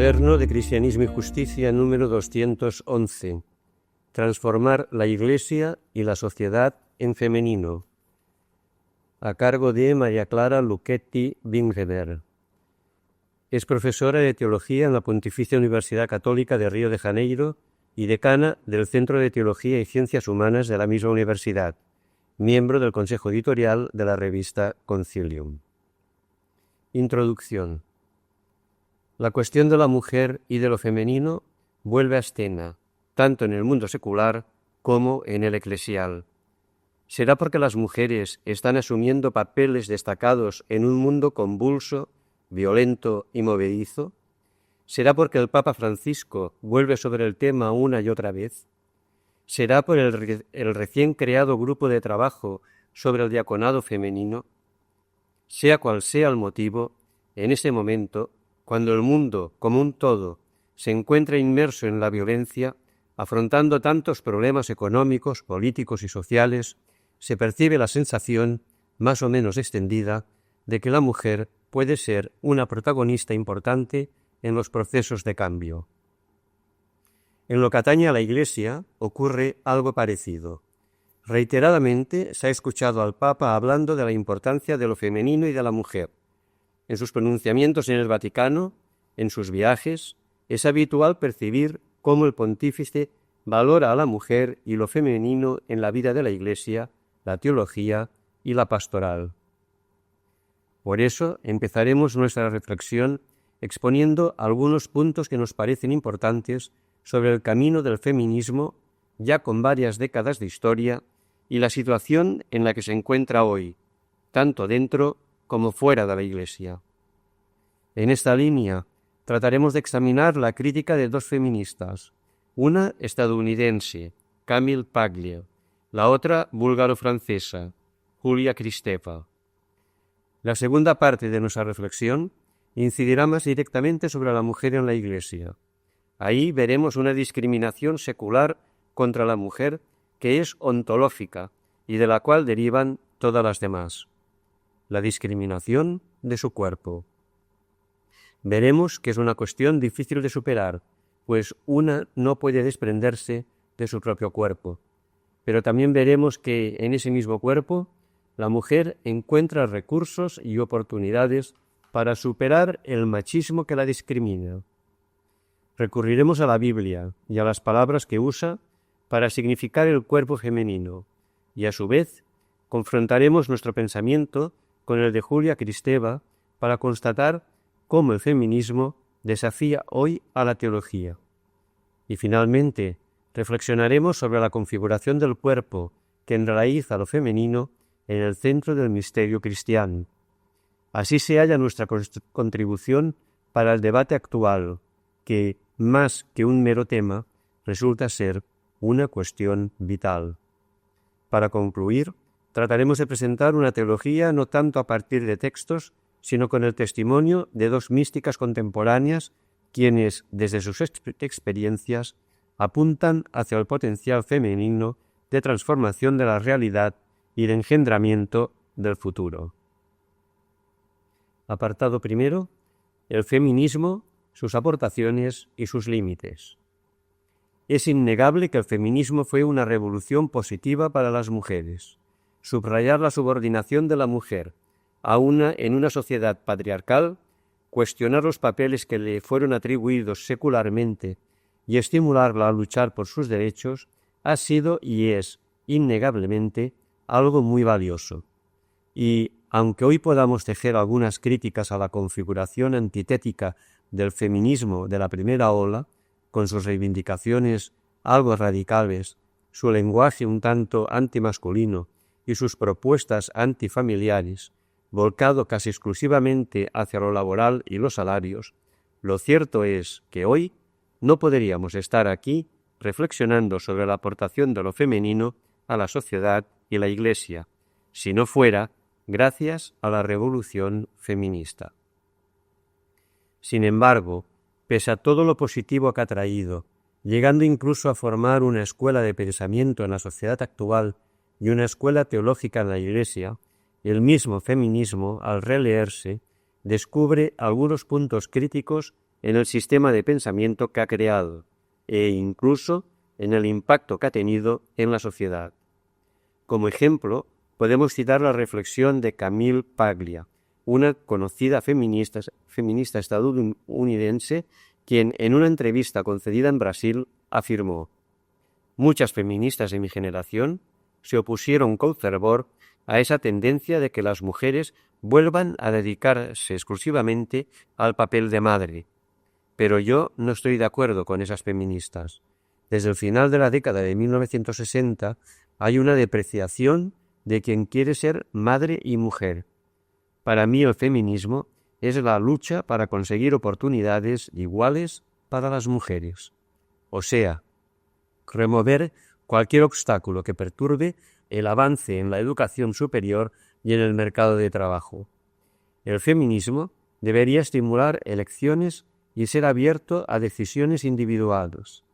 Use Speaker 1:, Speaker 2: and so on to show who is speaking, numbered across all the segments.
Speaker 1: Cuaderno de Cristianismo y Justicia número 211. Transformar la Iglesia y la sociedad en femenino. A cargo de María Clara Lucchetti Bingeber. Es profesora de Teología en la Pontificia Universidad Católica de Río de Janeiro y decana del Centro de Teología y Ciencias Humanas de la misma universidad, miembro del Consejo Editorial de la revista Concilium. Introducción. La cuestión de la mujer y de lo femenino vuelve a escena, tanto en el mundo secular como en el eclesial. ¿Será porque las mujeres están asumiendo papeles destacados en un mundo convulso, violento y movedizo? ¿Será porque el Papa Francisco vuelve sobre el tema una y otra vez? ¿Será por el recién creado grupo de trabajo sobre el diaconado femenino? Sea cual sea el motivo, en ese momento, cuando el mundo, como un todo, se encuentra inmerso en la violencia, afrontando tantos problemas económicos, políticos y sociales, se percibe la sensación, más o menos extendida, de que la mujer puede ser una protagonista importante en los procesos de cambio. En lo que atañe a la Iglesia ocurre algo parecido. Reiteradamente se ha escuchado al Papa hablando de la importancia de lo femenino y de la mujer. En sus pronunciamientos en el Vaticano, en sus viajes, es habitual percibir cómo el pontífice valora a la mujer y lo femenino en la vida de la Iglesia, la teología y la pastoral. Por eso empezaremos nuestra reflexión exponiendo algunos puntos que nos parecen importantes sobre el camino del feminismo, ya con varias décadas de historia, y la situación en la que se encuentra hoy, tanto dentro como fuera de la Iglesia. En esta línea trataremos de examinar la crítica de dos feministas, una estadounidense, Camille Paglia, la otra búlgaro-francesa, Julia Kristeva. La segunda parte de nuestra reflexión incidirá más directamente sobre la mujer en la Iglesia. Ahí veremos una discriminación secular contra la mujer que es ontológica y de la cual derivan todas las demás. La discriminación de su cuerpo. Veremos que es una cuestión difícil de superar, pues una no puede desprenderse de su propio cuerpo. Pero también veremos que en ese mismo cuerpo la mujer encuentra recursos y oportunidades para superar el machismo que la discrimina. Recurriremos a la Biblia y a las palabras que usa para significar el cuerpo femenino, y a su vez confrontaremos nuestro pensamiento con el de Julia Kristeva para constatar cómo el feminismo desafía hoy a la teología. Y finalmente reflexionaremos sobre la configuración del cuerpo que enraiza lo femenino en el centro del misterio cristiano. Así se halla nuestra contribución para el debate actual, que, más que un mero tema, resulta ser una cuestión vital. Para concluir, trataremos de presentar una teología no tanto a partir de textos, sino con el testimonio de dos místicas contemporáneas, quienes, desde sus experiencias, apuntan hacia el potencial femenino de transformación de la realidad y de engendramiento del futuro. Apartado primero, el feminismo, sus aportaciones y sus límites. Es innegable que el feminismo fue una revolución positiva para las mujeres. Subrayar la subordinación de la mujer en una sociedad patriarcal, cuestionar los papeles que le fueron atribuidos secularmente y estimularla a luchar por sus derechos ha sido y es, innegablemente, algo muy valioso. Y, aunque hoy podamos tejer algunas críticas a la configuración antitética del feminismo de la primera ola, con sus reivindicaciones algo radicales, su lenguaje un tanto antimasculino y sus propuestas antifamiliares, volcado casi exclusivamente hacia lo laboral y los salarios, lo cierto es que hoy no podríamos estar aquí reflexionando sobre la aportación de lo femenino a la sociedad y la Iglesia, si no fuera gracias a la revolución feminista. Sin embargo, pese a todo lo positivo que ha traído, llegando incluso a formar una escuela de pensamiento en la sociedad actual y una escuela teológica en la Iglesia, el mismo feminismo, al releerse, descubre algunos puntos críticos en el sistema de pensamiento que ha creado e incluso en el impacto que ha tenido en la sociedad. Como ejemplo, podemos citar la reflexión de Camille Paglia, una conocida feminista estadounidense, quien en una entrevista concedida en Brasil afirmó: «Muchas feministas de mi generación se opusieron con fervor a esa tendencia de que las mujeres vuelvan a dedicarse exclusivamente al papel de madre. Pero yo no estoy de acuerdo con esas feministas. Desde el final de la década de 1960 hay una depreciación de quien quiere ser madre y mujer. Para mí el feminismo es la lucha para conseguir oportunidades iguales para las mujeres. O sea, remover cualquier obstáculo que perturbe el avance en la educación superior y en el mercado de trabajo. El feminismo debería estimular elecciones y ser abierto a decisiones individuales.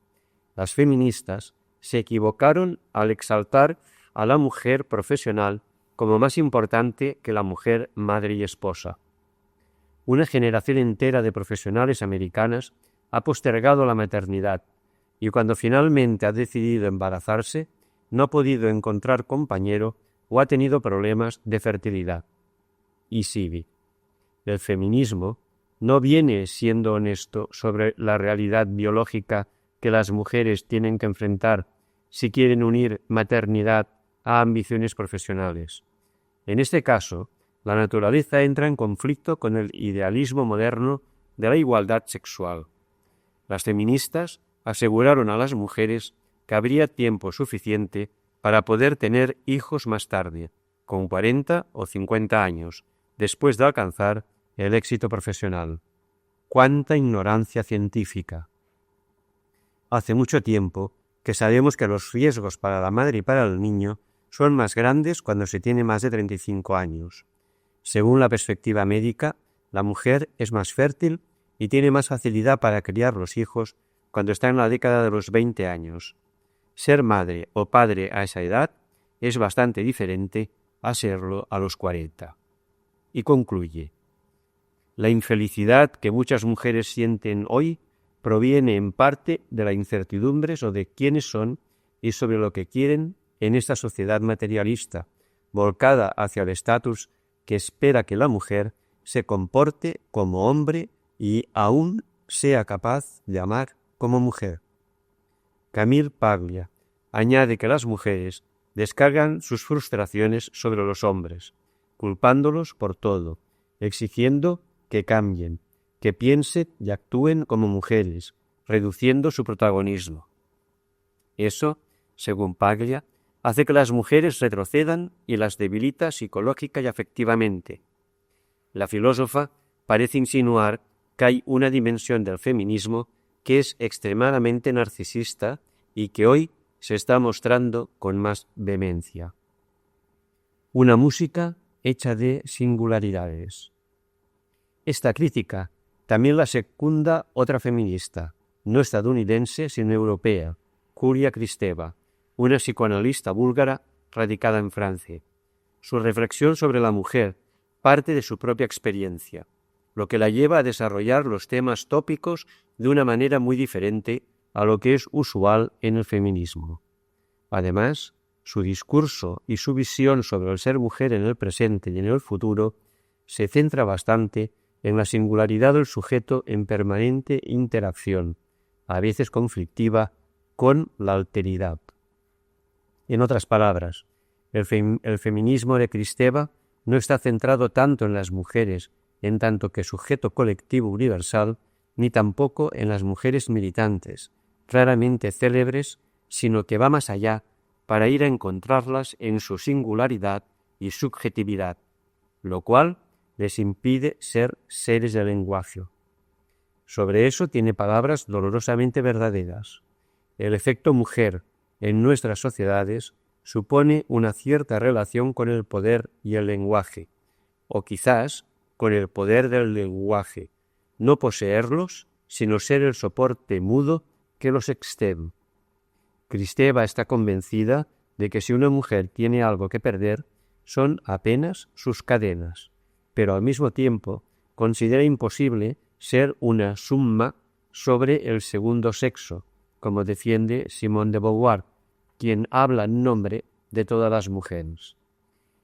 Speaker 1: Las feministas se equivocaron al exaltar a la mujer profesional como más importante que la mujer madre y esposa. Una generación entera de profesionales americanas ha postergado la maternidad y cuando finalmente ha decidido embarazarse, no ha podido encontrar compañero o ha tenido problemas de fertilidad. Y sigue. El feminismo no viene siendo honesto sobre la realidad biológica que las mujeres tienen que enfrentar si quieren unir maternidad a ambiciones profesionales. En este caso, la naturaleza entra en conflicto con el idealismo moderno de la igualdad sexual. Las feministas aseguraron a las mujeres que habría tiempo suficiente para poder tener hijos más tarde, con 40 o 50 años, después de alcanzar el éxito profesional. ¡Cuánta ignorancia científica! Hace mucho tiempo que sabemos que los riesgos para la madre y para el niño son más grandes cuando se tiene más de 35 años. Según la perspectiva médica, la mujer es más fértil y tiene más facilidad para criar los hijos cuando está en la década de los 20 años. Ser madre o padre a esa edad es bastante diferente a serlo a los 40. Y concluye: la infelicidad que muchas mujeres sienten hoy proviene en parte de la incertidumbre sobre quiénes son y sobre lo que quieren en esta sociedad materialista, volcada hacia el estatus que espera que la mujer se comporte como hombre y aún sea capaz de amar como mujer. Camille Paglia añade que las mujeres descargan sus frustraciones sobre los hombres, culpándolos por todo, exigiendo que cambien, que piensen y actúen como mujeres, reduciendo su protagonismo. Eso, según Paglia, hace que las mujeres retrocedan y las debilita psicológica y afectivamente. La filósofa parece insinuar que hay una dimensión del feminismo que es extremadamente narcisista y que hoy se está mostrando con más vehemencia. Una música hecha de singularidades. Esta crítica también la secunda otra feminista, no estadounidense sino europea, Julia Kristeva, una psicoanalista búlgara radicada en Francia. Su reflexión sobre la mujer parte de su propia experiencia, lo que la lleva a desarrollar los temas tópicos de una manera muy diferente a lo que es usual en el feminismo. Además, su discurso y su visión sobre el ser mujer en el presente y en el futuro se centra bastante en la singularidad del sujeto en permanente interacción, a veces conflictiva, con la alteridad. En otras palabras, el feminismo de Kristeva no está centrado tanto en las mujeres en tanto que sujeto colectivo universal, ni tampoco en las mujeres militantes, raramente célebres, sino que va más allá para ir a encontrarlas en su singularidad y subjetividad, lo cual les impide ser seres de lenguaje. Sobre eso tiene palabras dolorosamente verdaderas. El efecto mujer en nuestras sociedades supone una cierta relación con el poder y el lenguaje, o quizás con el poder del lenguaje, no poseerlos, sino ser el soporte mudo que los excede. Kristeva está convencida de que si una mujer tiene algo que perder, son apenas sus cadenas, pero al mismo tiempo considera imposible ser una summa sobre el segundo sexo, como defiende Simone de Beauvoir, quien habla en nombre de todas las mujeres.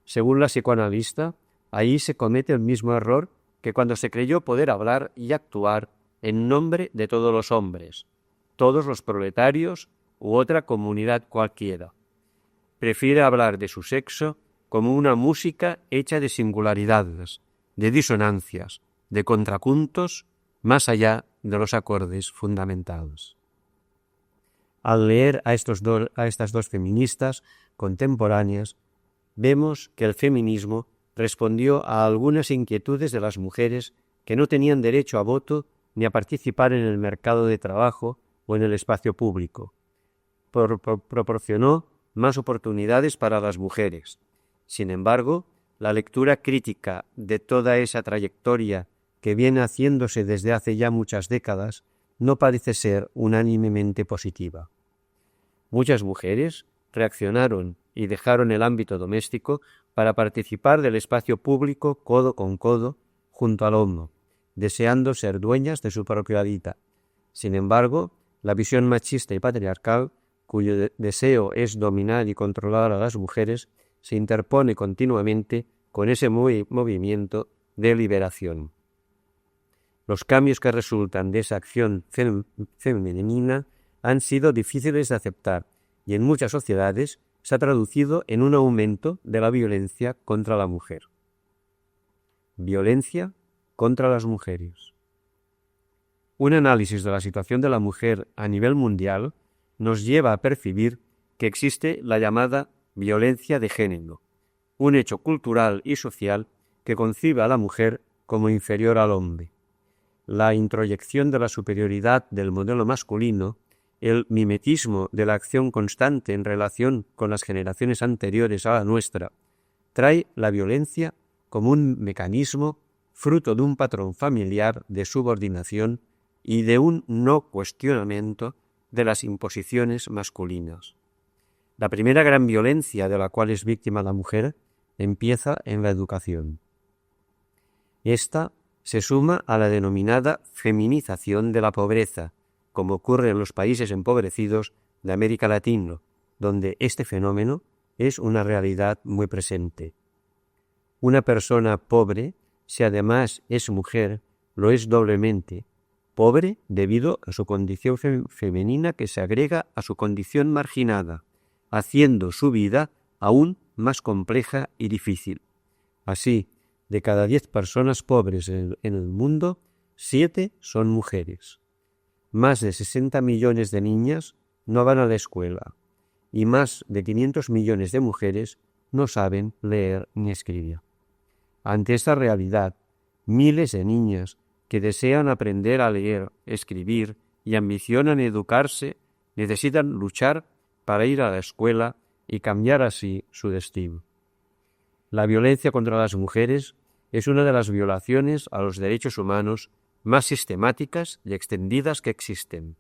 Speaker 1: Según la psicoanalista, ahí se comete el mismo error que cuando se creyó poder hablar y actuar en nombre de todos los hombres, todos los proletarios u otra comunidad cualquiera. Prefiere hablar de su sexo como una música hecha de singularidades, de disonancias, de contrapuntos, más allá de los acordes fundamentales. Al leer a estas dos feministas contemporáneas, vemos que el feminismo respondió a algunas inquietudes de las mujeres que no tenían derecho a voto ni a participar en el mercado de trabajo o en el espacio público. Proporcionó más oportunidades para las mujeres. Sin embargo, la lectura crítica de toda esa trayectoria que viene haciéndose desde hace ya muchas décadas no parece ser unánimemente positiva. Muchas mujeres reaccionaron y dejaron el ámbito doméstico para participar del espacio público codo con codo junto al hombro, deseando ser dueñas de su propia vida. Sin embargo, la visión machista y patriarcal, cuyo deseo es dominar y controlar a las mujeres, se interpone continuamente con ese movimiento de liberación. Los cambios que resultan de esa acción femenina han sido difíciles de aceptar y en muchas sociedades se ha traducido en un aumento de la violencia contra la mujer. Violencia contra las mujeres. Un análisis de la situación de la mujer a nivel mundial nos lleva a percibir que existe la llamada violencia de género, un hecho cultural y social que concibe a la mujer como inferior al hombre. La introyección de la superioridad del modelo masculino, el mimetismo de la acción constante en relación con las generaciones anteriores a la nuestra, trae la violencia como un mecanismo fruto de un patrón familiar de subordinación y de un no cuestionamiento de las imposiciones masculinas. La primera gran violencia de la cual es víctima la mujer empieza en la educación. Esta se suma a la denominada feminización de la pobreza, como ocurre en los países empobrecidos de América Latina, donde este fenómeno es una realidad muy presente. Una persona pobre, si además es mujer, lo es doblemente, pobre debido a su condición femenina que se agrega a su condición marginada, haciendo su vida aún más compleja y difícil. Así, de cada 10 personas pobres en el mundo, 7 son mujeres. Más de 60 millones de niñas no van a la escuela y más de 500 millones de mujeres no saben leer ni escribir. Ante esta realidad, miles de niñas que desean aprender a leer, escribir y ambicionan educarse necesitan luchar para ir a la escuela y cambiar así su destino. La violencia contra las mujeres es una de las violaciones a los derechos humanos más sistemáticas y extendidas que existen.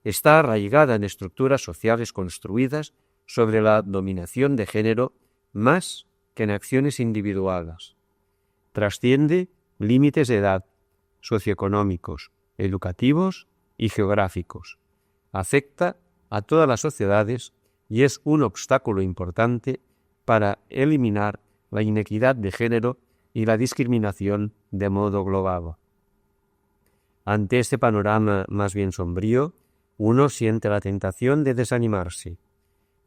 Speaker 1: Está arraigada en estructuras sociales construidas sobre la dominación de género más que en acciones individuales. Trasciende límites de edad, socioeconómicos, educativos y geográficos. Afecta a todas las sociedades y es un obstáculo importante para eliminar la inequidad de género y la discriminación de modo global. Ante este panorama más bien sombrío, uno siente la tentación de desanimarse.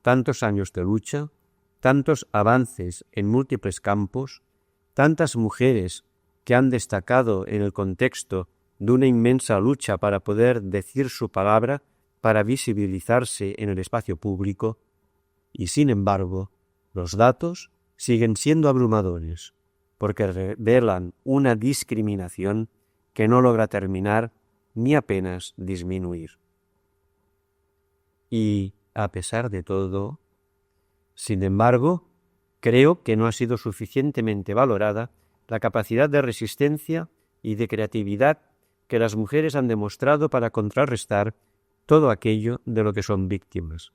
Speaker 1: Tantos años de lucha, tantos avances en múltiples campos, tantas mujeres que han destacado en el contexto de una inmensa lucha para poder decir su palabra, para visibilizarse en el espacio público, y sin embargo, los datos siguen siendo abrumadores, porque revelan una discriminación que no logra terminar ni apenas disminuir. Y, a pesar de todo, sin embargo, creo que no ha sido suficientemente valorada la capacidad de resistencia y de creatividad que las mujeres han demostrado para contrarrestar todo aquello de lo que son víctimas.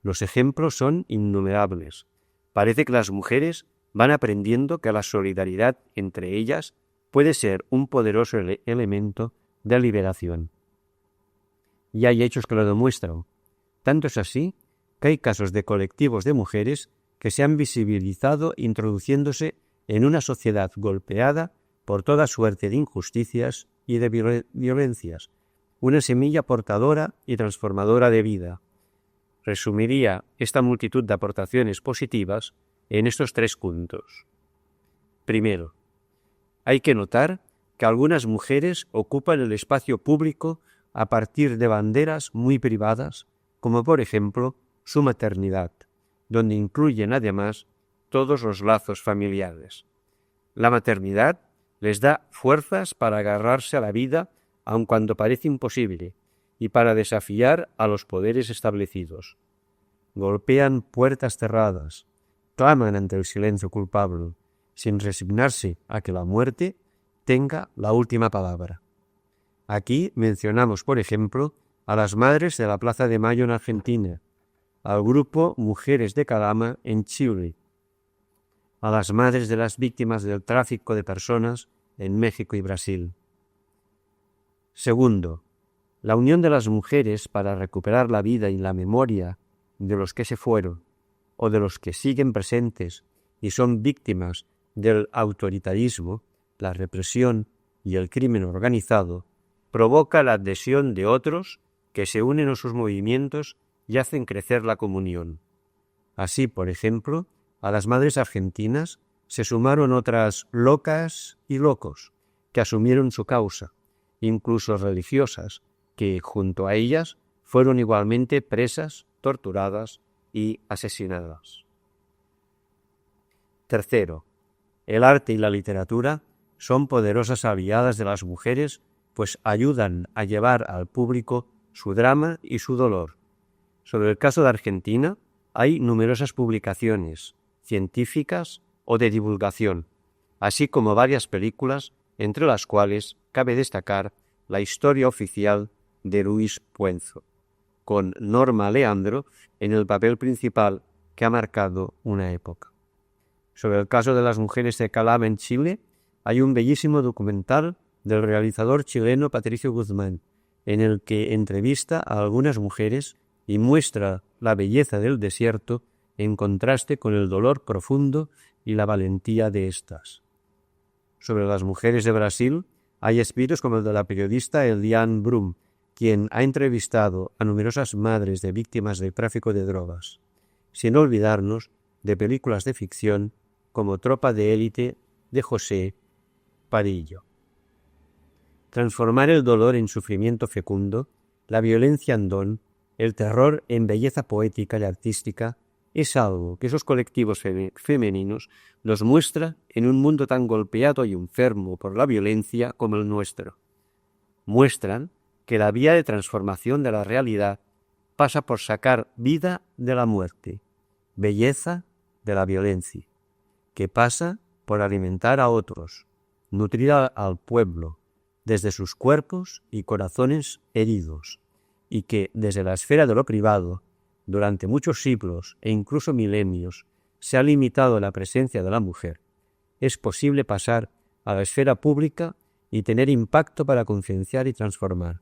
Speaker 1: Los ejemplos son innumerables. Parece que las mujeres van aprendiendo que la solidaridad entre ellas puede ser un poderoso elemento de liberación. Y hay hechos que lo demuestran. Tanto es así que hay casos de colectivos de mujeres que se han visibilizado introduciéndose en una sociedad golpeada por toda suerte de injusticias y de violencias, una semilla portadora y transformadora de vida. Resumiría esta multitud de aportaciones positivas en estos 3 puntos. Primero, hay que notar que algunas mujeres ocupan el espacio público a partir de banderas muy privadas, como por ejemplo su maternidad, donde incluyen además todos los lazos familiares. La maternidad les da fuerzas para agarrarse a la vida aun cuando parece imposible y para desafiar a los poderes establecidos. Golpean puertas cerradas, claman ante el silencio culpable, sin resignarse a que la muerte tenga la última palabra. Aquí mencionamos, por ejemplo, a las madres de la Plaza de Mayo en Argentina, al grupo Mujeres de Calama en Chile, a las madres de las víctimas del tráfico de personas en México y Brasil. Segundo, la unión de las mujeres para recuperar la vida y la memoria de los que se fueron o de los que siguen presentes y son víctimas del autoritarismo, la represión y el crimen organizado, provoca la adhesión de otros que se unen a sus movimientos y hacen crecer la comunión. Así, por ejemplo, a las madres argentinas se sumaron otras locas y locos que asumieron su causa, incluso religiosas, que junto a ellas fueron igualmente presas, torturadas y asesinadas. Tercero, el arte y la literatura son poderosas aliadas de las mujeres, pues ayudan a llevar al público su drama y su dolor. Sobre el caso de Argentina hay numerosas publicaciones científicas o de divulgación, así como varias películas, entre las cuales cabe destacar La historia oficial de Luis Puenzo, con Norma Leandro en el papel principal que ha marcado una época. Sobre el caso de las mujeres de Calama en Chile, hay un bellísimo documental del realizador chileno Patricio Guzmán, en el que entrevista a algunas mujeres y muestra la belleza del desierto en contraste con el dolor profundo y la valentía de éstas. Sobre las mujeres de Brasil, hay escritos como el de la periodista Eliane Brum, quien ha entrevistado a numerosas madres de víctimas del tráfico de drogas, sin olvidarnos de películas de ficción como Tropa de élite de José Padillo. Transformar el dolor en sufrimiento fecundo, la violencia en don, el terror en belleza poética y artística, es algo que esos colectivos femeninos nos muestra en un mundo tan golpeado y enfermo por la violencia como el nuestro. Muestran que la vía de transformación de la realidad pasa por sacar vida de la muerte, belleza de la violencia, que pasa por alimentar a otros, nutrir al pueblo, desde sus cuerpos y corazones heridos, y que desde la esfera de lo privado, durante muchos siglos e incluso milenios, se ha limitado la presencia de la mujer, es posible pasar a la esfera pública y tener impacto para concienciar y transformar.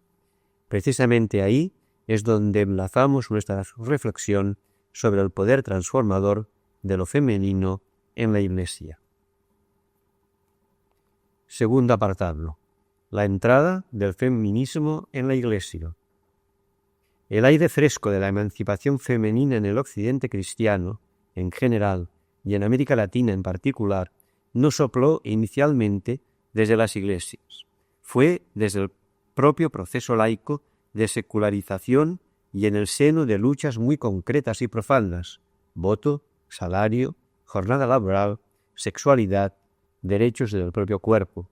Speaker 1: Precisamente ahí es donde enlazamos nuestra reflexión sobre el poder transformador de lo femenino en la Iglesia. Segundo apartado. La entrada del feminismo en la Iglesia. El aire fresco de la emancipación femenina en el occidente cristiano, en general, y en América Latina en particular, no sopló inicialmente desde las iglesias. Fue desde el propio proceso laico de secularización y en el seno de luchas muy concretas y profundas: voto, salario, jornada laboral, sexualidad, derechos del propio cuerpo,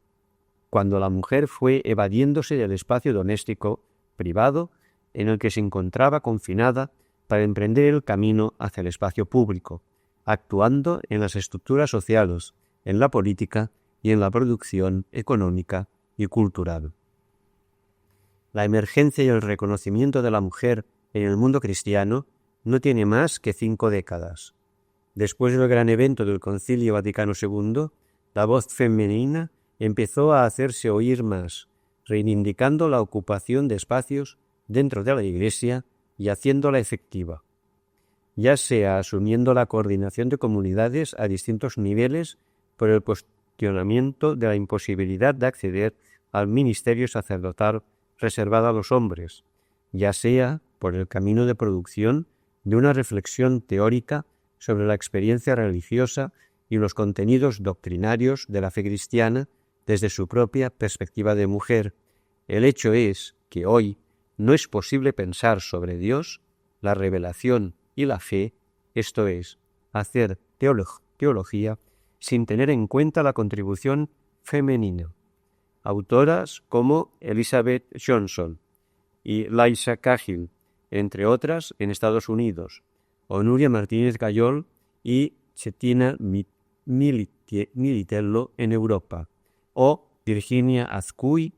Speaker 1: cuando la mujer fue evadiéndose del espacio doméstico privado en el que se encontraba confinada para emprender el camino hacia el espacio público, actuando en las estructuras sociales, en la política y en la producción económica y cultural. La emergencia y el reconocimiento de la mujer en el mundo cristiano no tiene más que 5 décadas. Después del gran evento del Concilio Vaticano II, la voz femenina empezó a hacerse oír más, reivindicando la ocupación de espacios dentro de la Iglesia y haciéndola efectiva, ya sea asumiendo la coordinación de comunidades a distintos niveles por el cuestionamiento de la imposibilidad de acceder al ministerio sacerdotal reservado a los hombres, ya sea por el camino de producción de una reflexión teórica sobre la experiencia religiosa y los contenidos doctrinarios de la fe cristiana desde su propia perspectiva de mujer. El hecho es que hoy no es posible pensar sobre Dios, la revelación y la fe, esto es, hacer teología, sin tener en cuenta la contribución femenina. Autoras como Elizabeth Johnson y Liza Cahill, entre otras en Estados Unidos, o Nuria Martínez Gayol y Cettina Militello en Europa, o Virginia Azcuy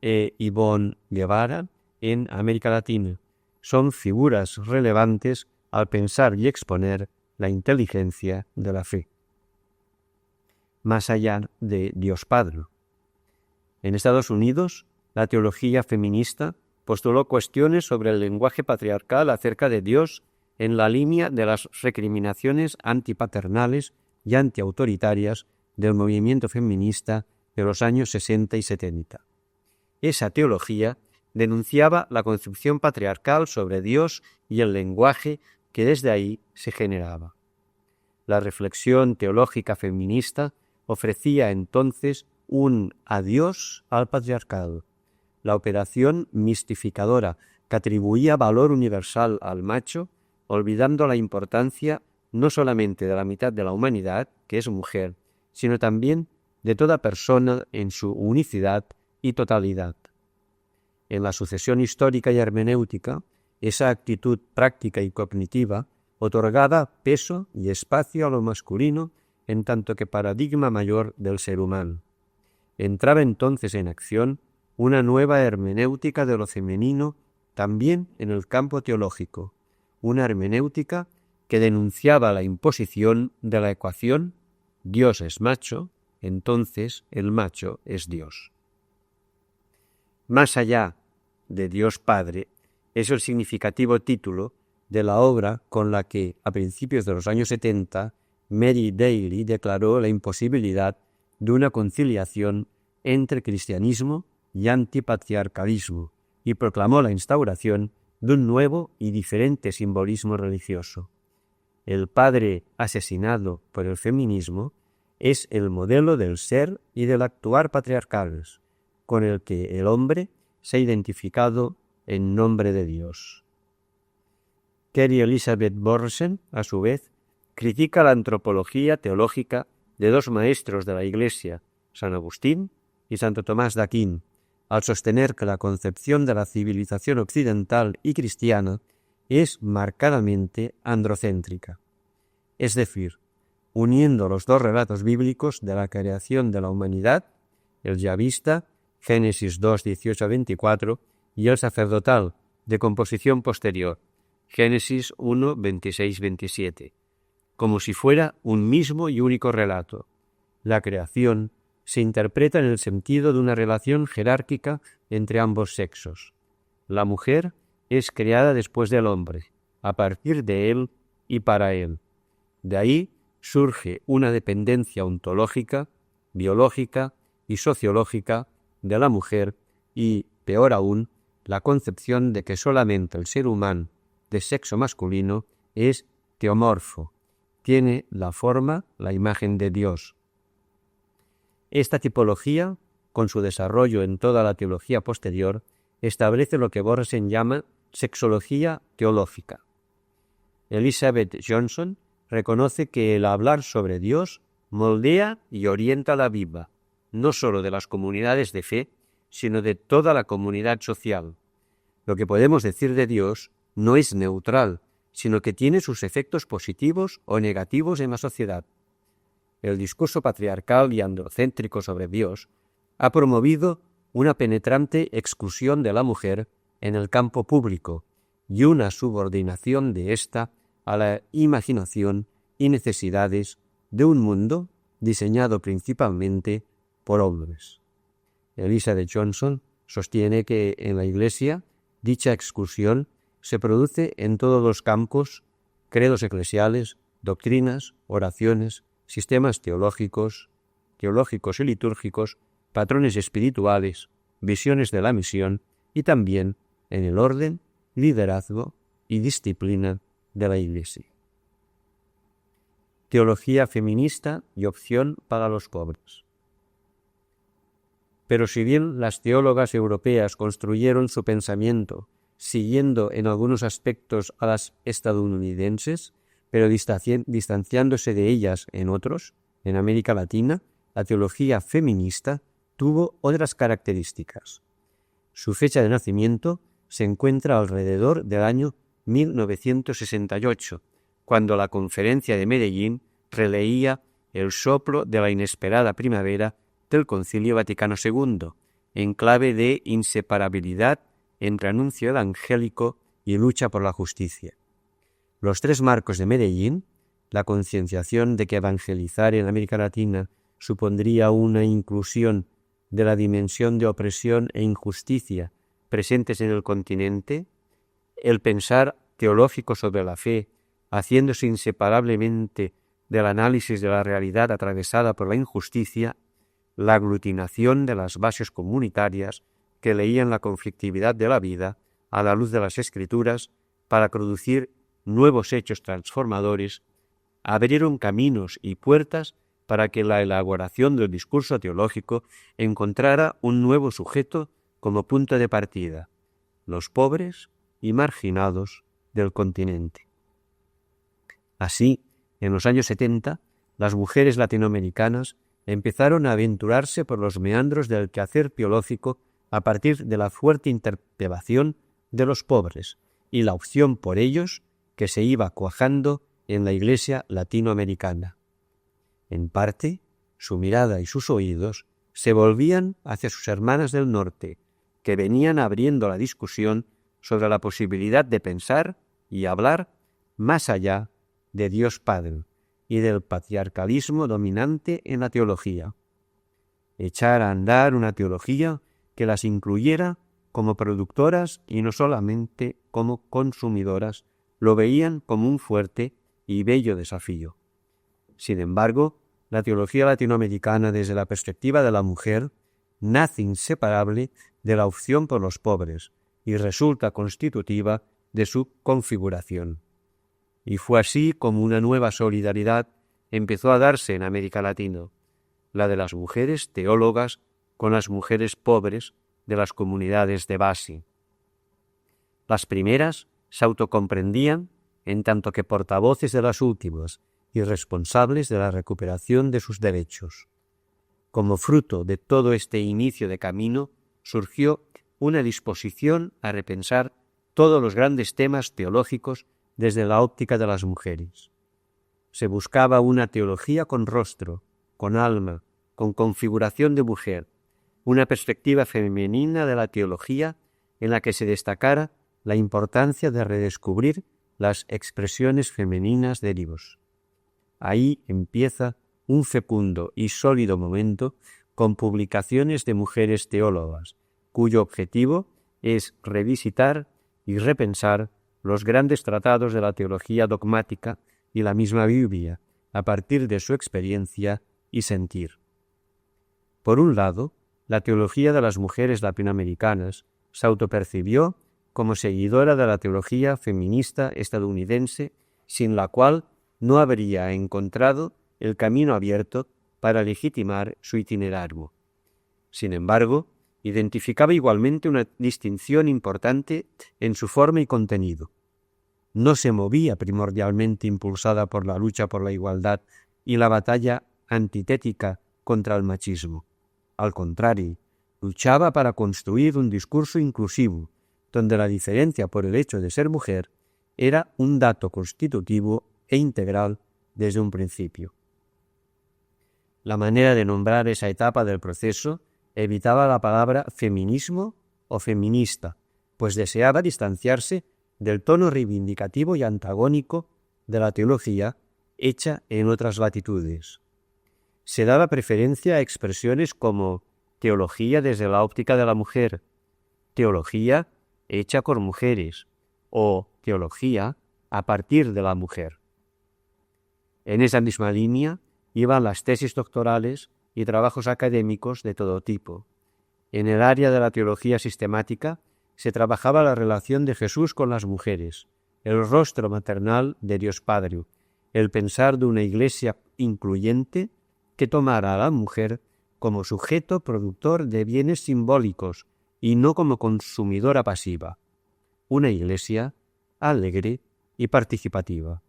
Speaker 1: e Ivonne Guevara en América Latina. Son figuras relevantes al pensar y exponer la inteligencia de la fe. Más allá de Dios Padre. En Estados Unidos, la teología feminista postuló cuestiones sobre el lenguaje patriarcal acerca de Dios en la línea de las recriminaciones antipaternales y antiautoritarias del movimiento feminista de los años 60 y 70. Esa teología denunciaba la concepción patriarcal sobre Dios y el lenguaje que desde ahí se generaba. La reflexión teológica feminista ofrecía entonces un adiós al patriarcado. La operación mistificadora que atribuía valor universal al macho, olvidando la importancia no solamente de la mitad de la humanidad, que es mujer, sino también de toda persona en su unicidad y totalidad. En la sucesión histórica y hermenéutica, esa actitud práctica y cognitiva otorgaba peso y espacio a lo masculino en tanto que paradigma mayor del ser humano. Entraba entonces en acción una nueva hermenéutica de lo femenino también en el campo teológico, una hermenéutica que denunciaba la imposición de la ecuación Dios es macho, entonces el macho es Dios. Más allá de Dios Padre es el significativo título de la obra con la que, a principios de los años 70, Mary Daly declaró la imposibilidad de una conciliación entre cristianismo y antipatriarcalismo y proclamó la instauración de un nuevo y diferente simbolismo religioso. El padre asesinado por el feminismo es el modelo del ser y del actuar patriarcales, con el que el hombre se ha identificado en nombre de Dios. Carrie Elizabeth Borson, a su vez, critica la antropología teológica de dos maestros de la Iglesia, San Agustín y Santo Tomás de Aquín, al sostener que la concepción de la civilización occidental y cristiana es marcadamente androcéntrica. Es decir, uniendo los dos relatos bíblicos de la creación de la humanidad, el yavista, Génesis 2, 18 a 24, y el sacerdotal, de composición posterior, Génesis 1, 26, 27, como si fuera un mismo y único relato. La creación se interpreta en el sentido de una relación jerárquica entre ambos sexos. La mujer es creada después del hombre, a partir de él y para él. De ahí surge una dependencia ontológica, biológica y sociológica de la mujer y, peor aún, la concepción de que solamente el ser humano de sexo masculino es teomorfo, tiene la forma, la imagen de Dios. Esta tipología, con su desarrollo en toda la teología posterior, establece lo que Borson llama sexología teológica. Elizabeth Johnson reconoce que el hablar sobre Dios moldea y orienta la vida, no sólo de las comunidades de fe, sino de toda la comunidad social. Lo que podemos decir de Dios no es neutral, sino que tiene sus efectos positivos o negativos en la sociedad. El discurso patriarcal y androcéntrico sobre Dios ha promovido una penetrante exclusión de la mujer en el campo público y una subordinación de ésta a la imaginación y necesidades de un mundo diseñado principalmente por hombres. Elizabeth Johnson sostiene que en la Iglesia dicha exclusión se produce en todos los campos: credos eclesiales, doctrinas, oraciones, sistemas teológicos y litúrgicos, patrones espirituales, visiones de la misión y también en el orden, liderazgo y disciplina de la Iglesia. Teología feminista y opción para los pobres. Pero si bien las teólogas europeas construyeron su pensamiento siguiendo en algunos aspectos a las estadounidenses, pero distanciándose de ellas en otros, en América Latina, la teología feminista tuvo otras características. Su fecha de nacimiento se encuentra alrededor del año 1968, cuando la Conferencia de Medellín releía el soplo de la inesperada primavera del Concilio Vaticano II, en clave de inseparabilidad entre anuncio evangélico y lucha por la justicia. Los tres marcos de Medellín, la concienciación de que evangelizar en América Latina supondría una inclusión de la dimensión de opresión e injusticia presentes en el continente, el pensar teológico sobre la fe, haciéndose inseparablemente del análisis de la realidad atravesada por la injusticia, la aglutinación de las bases comunitarias que leían la conflictividad de la vida a la luz de las Escrituras para producir nuevos hechos transformadores, abrieron caminos y puertas para que la elaboración del discurso teológico encontrara un nuevo sujeto como punto de partida: los pobres y marginados del continente. Así, en los años 70, las mujeres latinoamericanas empezaron a aventurarse por los meandros del quehacer teológico a partir de la fuerte interpelación de los pobres y la opción por ellos que se iba cuajando en la Iglesia latinoamericana. En parte, su mirada y sus oídos se volvían hacia sus hermanas del norte, que venían abriendo la discusión sobre la posibilidad de pensar y hablar más allá de Dios Padre y del patriarcalismo dominante en la teología. Echar a andar una teología que las incluyera como productoras y no solamente como consumidoras, lo veían como un fuerte y bello desafío. Sin embargo, la teología latinoamericana desde la perspectiva de la mujer nace inseparable de la opción por los pobres y resulta constitutiva de su configuración. Y fue así como una nueva solidaridad empezó a darse en América Latina, la de las mujeres teólogas con las mujeres pobres de las comunidades de base. Las primeras se autocomprendían en tanto que portavoces de las últimas y responsables de la recuperación de sus derechos. Como fruto de todo este inicio de camino, surgió una disposición a repensar todos los grandes temas teológicos desde la óptica de las mujeres. Se buscaba una teología con rostro, con alma, con configuración de mujer, una perspectiva femenina de la teología en la que se destacara la importancia de redescubrir las expresiones femeninas de Dios. Ahí empieza un fecundo y sólido momento con publicaciones de mujeres teólogas, cuyo objetivo es revisitar y repensar los grandes tratados de la teología dogmática y la misma Biblia, a partir de su experiencia y sentir. Por un lado, la teología de las mujeres latinoamericanas se autopercibió como seguidora de la teología feminista estadounidense, sin la cual no habría encontrado el camino abierto para legitimar su itinerario. Sin embargo, identificaba igualmente una distinción importante en su forma y contenido. No se movía primordialmente impulsada por la lucha por la igualdad y la batalla antitética contra el machismo. Al contrario, luchaba para construir un discurso inclusivo, donde la diferencia por el hecho de ser mujer era un dato constitutivo e integral desde un principio. La manera de nombrar esa etapa del proceso evitaba la palabra feminismo o feminista, pues deseaba distanciarse del tono reivindicativo y antagónico de la teología hecha en otras latitudes. se daba preferencia a expresiones como teología desde la óptica de la mujer, teología hecha por mujeres o teología a partir de la mujer. En esa misma línea iban las tesis doctorales y trabajos académicos de todo tipo. En el área de la teología sistemática se trabajaba la relación de Jesús con las mujeres, el rostro maternal de Dios Padre, el pensar de una iglesia incluyente que tomara a la mujer como sujeto productor de bienes simbólicos y no como consumidora pasiva. Una iglesia alegre y participativa.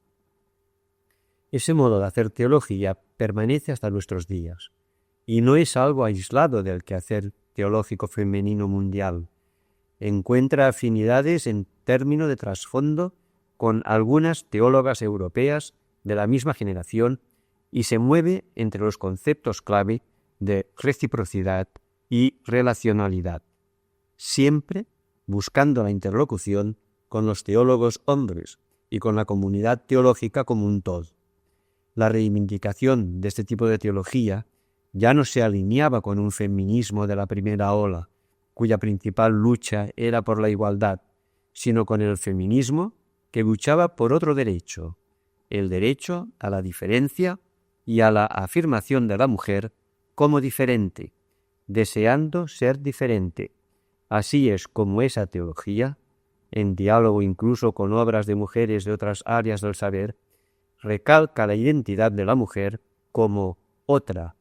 Speaker 1: Ese modo de hacer teología permanece hasta nuestros días y no es algo aislado del quehacer teológico femenino mundial. Encuentra afinidades en términos de trasfondo con algunas teólogas europeas de la misma generación y se mueve entre los conceptos clave de reciprocidad y relacionalidad, siempre buscando la interlocución con los teólogos hombres y con la comunidad teológica como un todo. La reivindicación de este tipo de teología ya no se alineaba con un feminismo de la primera ola, cuya principal lucha era por la igualdad, sino con el feminismo que luchaba por otro derecho, el derecho a la diferencia y a la afirmación de la mujer como diferente, deseando ser diferente. Así es como esa teología, en diálogo incluso con obras de mujeres de otras áreas del saber, recalca la identidad de la mujer como otra,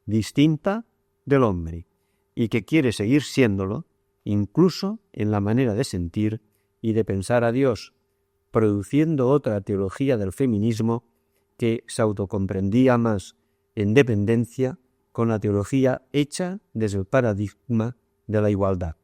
Speaker 1: distinta del hombre, y que quiere seguir siéndolo, incluso en la manera de sentir y de pensar a Dios, produciendo otra teología del feminismo que se autocomprendía más en dependencia con la teología hecha desde el paradigma de la igualdad.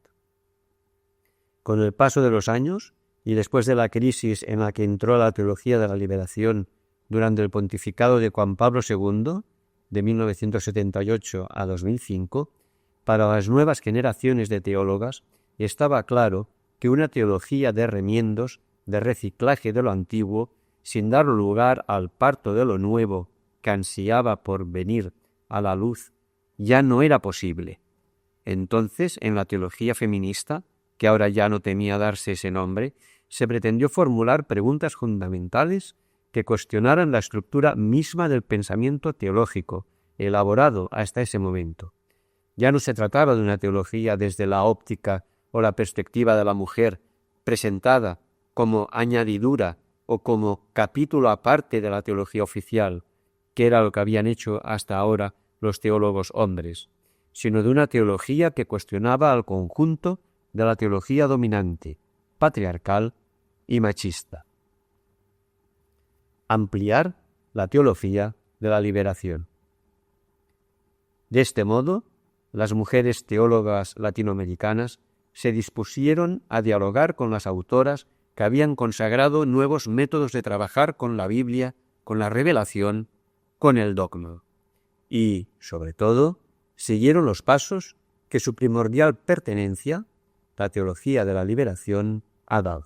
Speaker 1: Con el paso de los años, y después de la crisis en la que entró la teología de la liberación durante el pontificado de Juan Pablo II, de 1978 a 2005, para las nuevas generaciones de teólogas estaba claro que una teología de remiendos, de reciclaje de lo antiguo, sin dar lugar al parto de lo nuevo que ansiaba por venir a la luz, ya no era posible. Entonces, en la teología feminista, que ahora ya no temía darse ese nombre, se pretendió formular preguntas fundamentales que cuestionaran la estructura misma del pensamiento teológico, elaborado hasta ese momento. Ya no se trataba de una teología desde la óptica o la perspectiva de la mujer, presentada como añadidura o como capítulo aparte de la teología oficial, que era lo que habían hecho hasta ahora los teólogos hombres, sino de una teología que cuestionaba al conjunto de la teología dominante, patriarcal y machista. Ampliar la teología de la liberación. De este modo, las mujeres teólogas latinoamericanas se dispusieron a dialogar con las autoras que habían consagrado nuevos métodos de trabajar con la Biblia, con la revelación, con el dogma. Y, sobre todo, siguieron los pasos que su primordial pertenencia, la teología de la liberación, ha dado.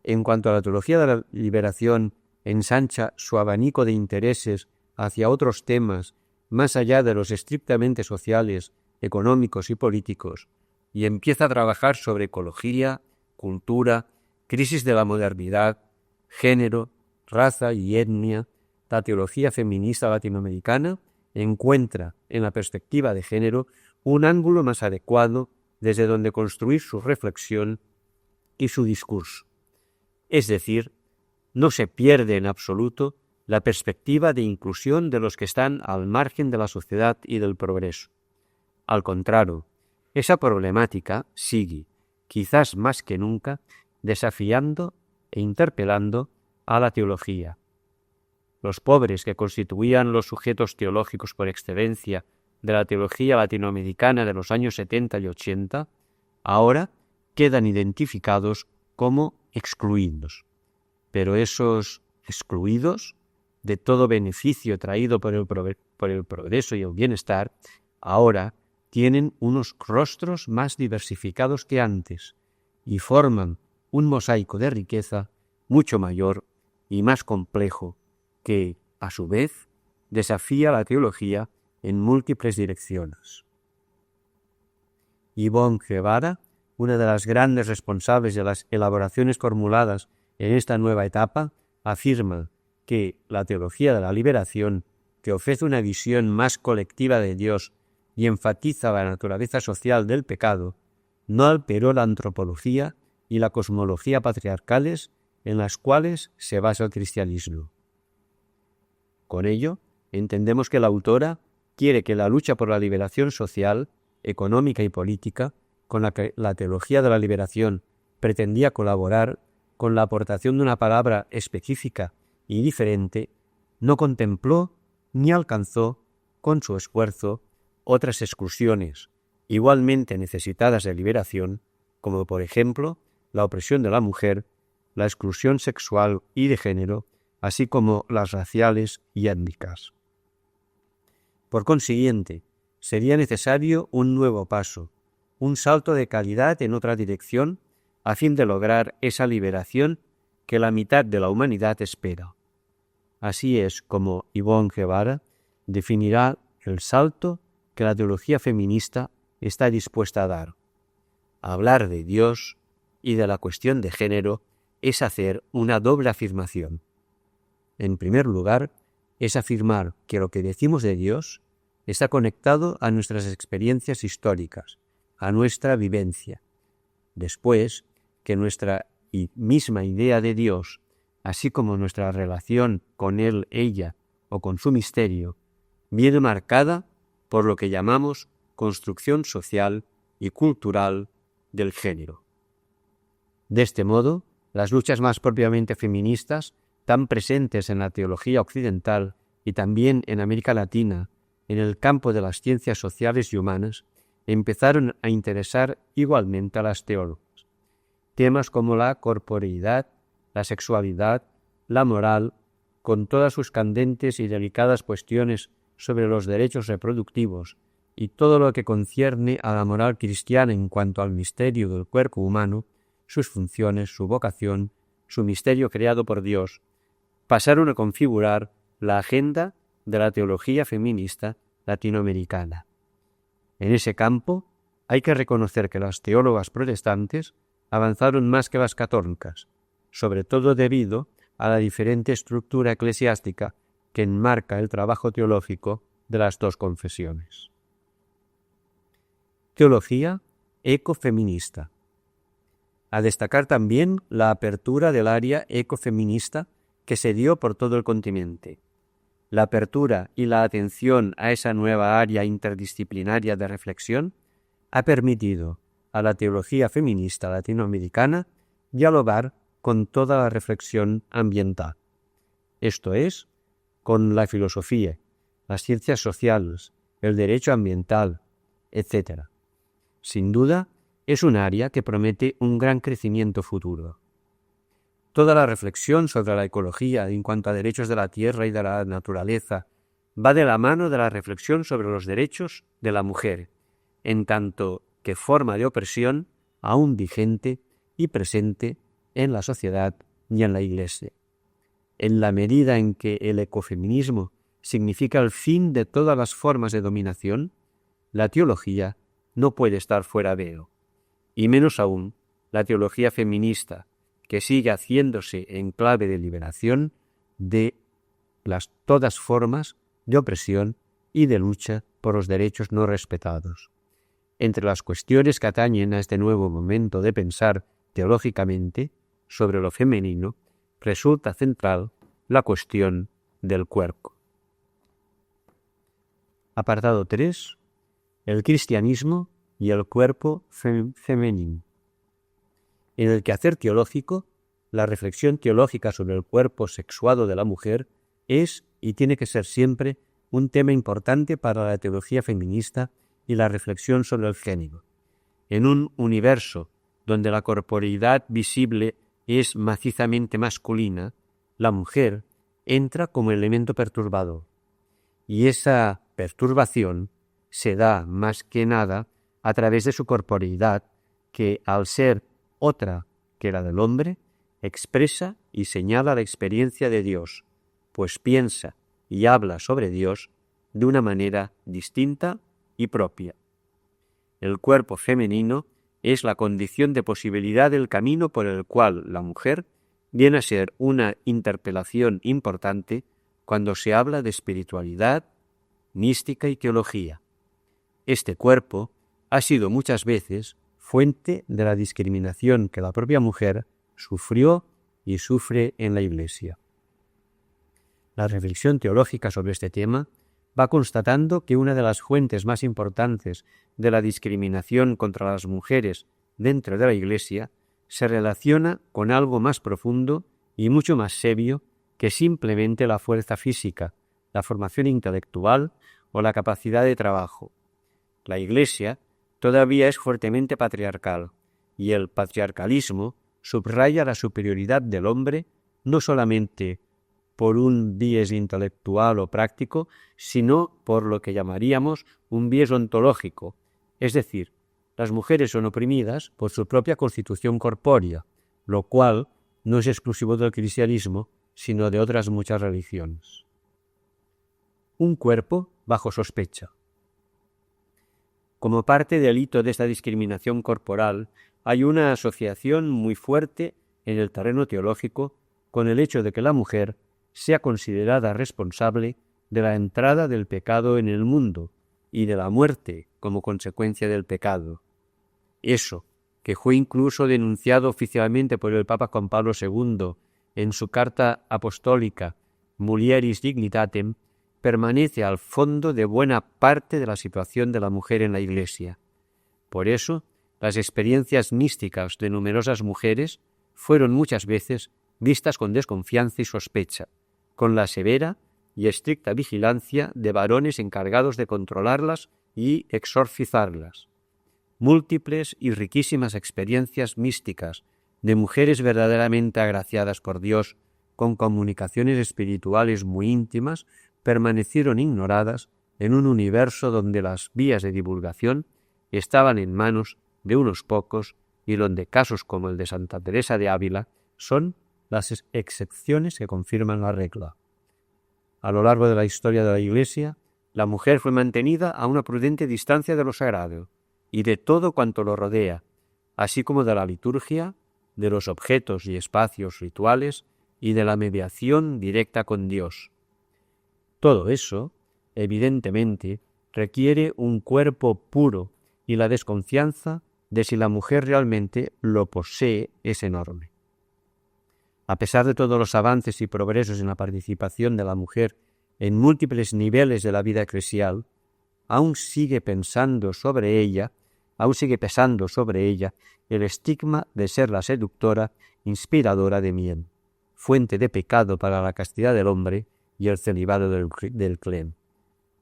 Speaker 1: En cuanto a la teología de la liberación, ensancha su abanico de intereses hacia otros temas más allá de los estrictamente sociales, económicos y políticos, y empieza a trabajar sobre ecología, cultura, crisis de la modernidad, género, raza y etnia. La teología feminista latinoamericana encuentra en la perspectiva de género un ángulo más adecuado desde donde construir su reflexión y su discurso. Es decir, no se pierde en absoluto la perspectiva de inclusión de los que están al margen de la sociedad y del progreso. Al contrario, esa problemática sigue, quizás más que nunca, desafiando e interpelando a la teología. Los pobres que constituían los sujetos teológicos por excelencia de la teología latinoamericana de los años 70 y 80, ahora quedan identificados como excluidos. Pero esos excluidos de todo beneficio traído por el progreso y el bienestar, ahora tienen unos rostros más diversificados que antes y forman un mosaico de riqueza mucho mayor y más complejo que, a su vez, desafía la teología en múltiples direcciones. Yvonne Guevara, una de las grandes responsables de las elaboraciones formuladas en esta nueva etapa, afirma que la teología de la liberación, que ofrece una visión más colectiva de Dios y enfatiza la naturaleza social del pecado, no alteró la antropología y la cosmología patriarcales en las cuales se basa el cristianismo. Con ello, entendemos que la autora quiere que la lucha por la liberación social, económica y política, con la que la teología de la liberación pretendía colaborar con la aportación de una palabra específica y diferente, no contempló ni alcanzó, con su esfuerzo, otras exclusiones igualmente necesitadas de liberación, como por ejemplo la opresión de la mujer, la exclusión sexual y de género, así como las raciales y étnicas. Por consiguiente, sería necesario un nuevo paso, un salto de calidad en otra dirección, a fin de lograr esa liberación que la mitad de la humanidad espera. Así es como Yvonne Guevara definirá el salto que la teología feminista está dispuesta a dar. Hablar de Dios y de la cuestión de género es hacer una doble afirmación. En primer lugar, es afirmar que lo que decimos de Dios está conectado a nuestras experiencias históricas, a nuestra vivencia. Después, que nuestra misma idea de Dios, así como nuestra relación con Él, ella o con su misterio, viene marcada por lo que llamamos construcción social y cultural del género. De este modo, las luchas más propiamente feministas, tan presentes en la teología occidental y también en América Latina, en el campo de las ciencias sociales y humanas, empezaron a interesar igualmente a las teólogas. Temas como la corporeidad, la sexualidad, la moral, con todas sus candentes y delicadas cuestiones sobre los derechos reproductivos y todo lo que concierne a la moral cristiana en cuanto al misterio del cuerpo humano, sus funciones, su vocación, su misterio creado por Dios, pasaron a configurar la agenda de la teología feminista latinoamericana. En ese campo hay que reconocer que las teólogas protestantes avanzaron más que las católicas, sobre todo debido a la diferente estructura eclesiástica que enmarca el trabajo teológico de las dos confesiones. Teología ecofeminista. A destacar también la apertura del área ecofeminista que se dio por todo el continente. La apertura y la atención a esa nueva área interdisciplinaria de reflexión ha permitido a la teología feminista latinoamericana dialogar con toda la reflexión ambiental, esto es, con la filosofía, las ciencias sociales, el derecho ambiental, etc. Sin duda, es un área que promete un gran crecimiento futuro. Toda la reflexión sobre la ecología en cuanto a derechos de la tierra y de la naturaleza va de la mano de la reflexión sobre los derechos de la mujer, en tanto que forma de opresión aún vigente y presente en la sociedad y en la Iglesia. En la medida en que el ecofeminismo significa el fin de todas las formas de dominación, la teología no puede estar fuera de ello, y menos aún la teología feminista, que sigue haciéndose en clave de liberación de todas formas de opresión y de lucha por los derechos no respetados. Entre las cuestiones que atañen a este nuevo momento de pensar teológicamente sobre lo femenino, resulta central la cuestión del cuerpo. Apartado 3. El cristianismo y el cuerpo femenino. En el quehacer teológico, la reflexión teológica sobre el cuerpo sexuado de la mujer es y tiene que ser siempre un tema importante para la teología feminista y la reflexión sobre el género. En un universo donde la corporeidad visible es macizamente masculina, la mujer entra como elemento perturbador. Y esa perturbación se da más que nada a través de su corporeidad, que al ser otra que la del hombre, expresa y señala la experiencia de Dios, pues piensa y habla sobre Dios de una manera distinta y propia. El cuerpo femenino es la condición de posibilidad del camino por el cual la mujer viene a ser una interpelación importante cuando se habla de espiritualidad, mística y teología. Este cuerpo ha sido muchas veces fuente de la discriminación que la propia mujer sufrió y sufre en la Iglesia. La reflexión teológica sobre este tema va constatando que una de las fuentes más importantes de la discriminación contra las mujeres dentro de la Iglesia se relaciona con algo más profundo y mucho más serio que simplemente la fuerza física, la formación intelectual o la capacidad de trabajo. La Iglesia todavía es fuertemente patriarcal, y el patriarcalismo subraya la superioridad del hombre no solamente por un bies intelectual o práctico, sino por lo que llamaríamos un bies ontológico, es decir, las mujeres son oprimidas por su propia constitución corpórea, lo cual no es exclusivo del cristianismo, sino de otras muchas religiones. Un cuerpo bajo sospecha. Como parte del hito de esta discriminación corporal, hay una asociación muy fuerte en el terreno teológico con el hecho de que la mujer sea considerada responsable de la entrada del pecado en el mundo y de la muerte como consecuencia del pecado. Eso, que fue incluso denunciado oficialmente por el Papa Juan Pablo II en su carta apostólica Mulieris Dignitatem, permanece al fondo de buena parte de la situación de la mujer en la Iglesia. Por eso, las experiencias místicas de numerosas mujeres fueron muchas veces vistas con desconfianza y sospecha, con la severa y estricta vigilancia de varones encargados de controlarlas y exorcizarlas. Múltiples y riquísimas experiencias místicas de mujeres verdaderamente agraciadas por Dios, con comunicaciones espirituales muy íntimas, permanecieron ignoradas en un universo donde las vías de divulgación estaban en manos de unos pocos y donde casos como el de Santa Teresa de Ávila son las excepciones que confirman la regla. A lo largo de la historia de la Iglesia, la mujer fue mantenida a una prudente distancia de lo sagrado y de todo cuanto lo rodea, así como de la liturgia, de los objetos y espacios rituales y de la mediación directa con Dios. Todo eso, evidentemente, requiere un cuerpo puro y la desconfianza de si la mujer realmente lo posee es enorme. A pesar de todos los avances y progresos en la participación de la mujer en múltiples niveles de la vida eclesial, aún sigue pesando sobre ella el estigma de ser la seductora, inspiradora de miel, fuente de pecado para la castidad del hombre y el celibado del clén.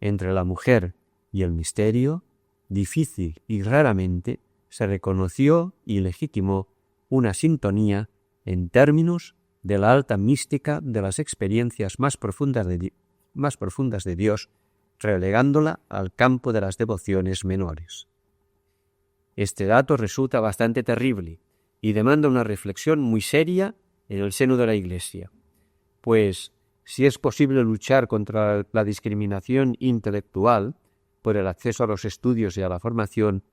Speaker 1: Entre la mujer y el misterio, difícil y raramente, se reconoció y legitimó una sintonía en términos de la alta mística de las experiencias más profundas de Dios, relegándola al campo de las devociones menores. Este dato resulta bastante terrible y demanda una reflexión muy seria en el seno de la Iglesia, pues si es posible luchar contra la discriminación intelectual por el acceso a los estudios y a la formación,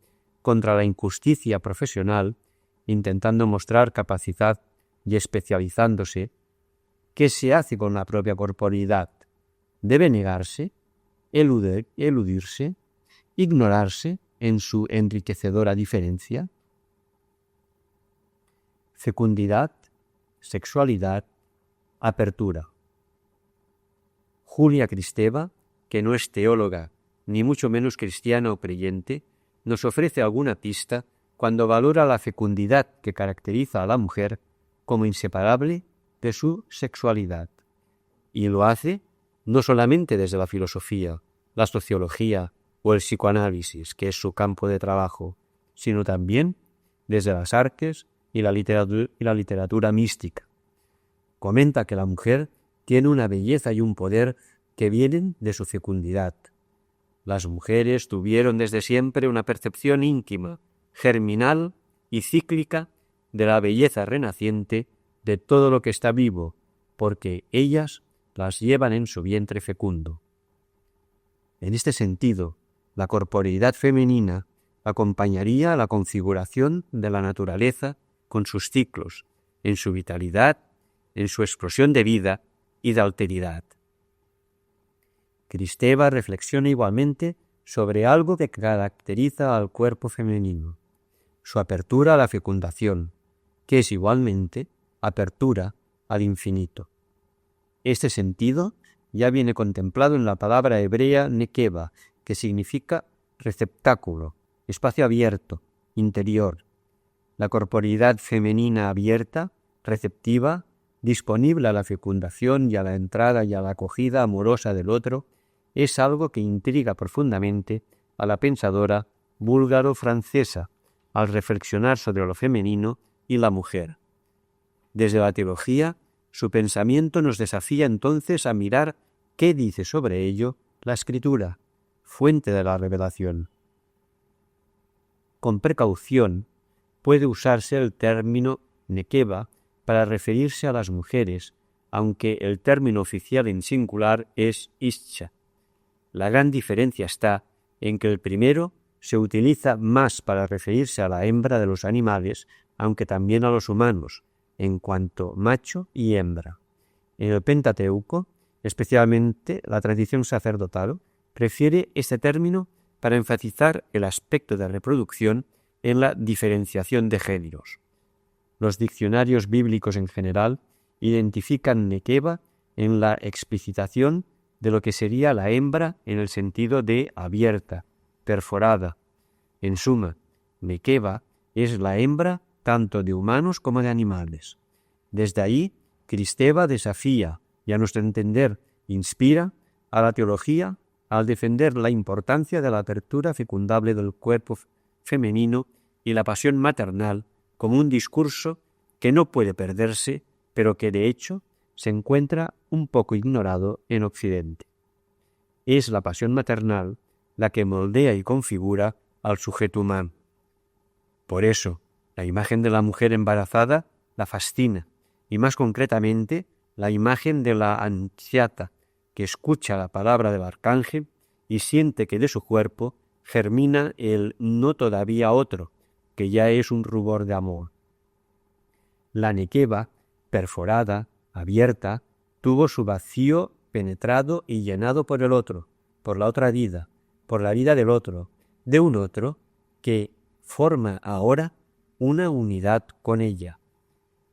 Speaker 1: contra la injusticia profesional, intentando mostrar capacidad y especializándose, ¿qué se hace con la propia corporeidad? ¿Debe negarse, eludirse, ignorarse en su enriquecedora diferencia? Fecundidad, sexualidad, apertura. Julia Kristeva, que no es teóloga ni mucho menos cristiana o creyente, nos ofrece alguna pista cuando valora la fecundidad que caracteriza a la mujer como inseparable de su sexualidad. Y lo hace no solamente desde la filosofía, la sociología o el psicoanálisis, que es su campo de trabajo, sino también desde las artes y la literatura mística. Comenta que la mujer tiene una belleza y un poder que vienen de su fecundidad. Las mujeres tuvieron desde siempre una percepción íntima, germinal y cíclica de la belleza renaciente de todo lo que está vivo, porque ellas las llevan en su vientre fecundo. En este sentido, la corporeidad femenina acompañaría a la configuración de la naturaleza con sus ciclos, en su vitalidad, en su explosión de vida y de alteridad. Kristeva reflexiona igualmente sobre algo que caracteriza al cuerpo femenino, su apertura a la fecundación, que es igualmente apertura al infinito. Este sentido ya viene contemplado en la palabra hebrea nekeva, que significa receptáculo, espacio abierto, interior. La corporeidad femenina abierta, receptiva, disponible a la fecundación y a la entrada y a la acogida amorosa del otro, es algo que intriga profundamente a la pensadora búlgaro-francesa al reflexionar sobre lo femenino y la mujer. Desde la teología, su pensamiento nos desafía entonces a mirar qué dice sobre ello la Escritura, fuente de la revelación. Con precaución puede usarse el término nekeva para referirse a las mujeres, aunque el término oficial en singular es ischa. La gran diferencia está en que el primero se utiliza más para referirse a la hembra de los animales, aunque también a los humanos, en cuanto macho y hembra. En el Pentateuco, especialmente la tradición sacerdotal, prefiere este término para enfatizar el aspecto de reproducción en la diferenciación de géneros. Los diccionarios bíblicos en general identifican nekeva en la explicitación de lo que sería la hembra en el sentido de abierta, perforada. En suma, nekeva es la hembra tanto de humanos como de animales. Desde ahí, Kristeva desafía y a nuestro entender inspira a la teología al defender la importancia de la apertura fecundable del cuerpo femenino y la pasión maternal como un discurso que no puede perderse, pero que de hecho se encuentra un poco ignorado en Occidente. Es la pasión maternal la que moldea y configura al sujeto humano. Por eso, la imagen de la mujer embarazada la fascina, y más concretamente, la imagen de la anciata, que escucha la palabra del arcángel y siente que de su cuerpo germina el no todavía otro, que ya es un rubor de amor. La nekeva, perforada, abierta, tuvo su vacío penetrado y llenado por el otro, por la otra vida, por la vida del otro, de un otro que forma ahora una unidad con ella.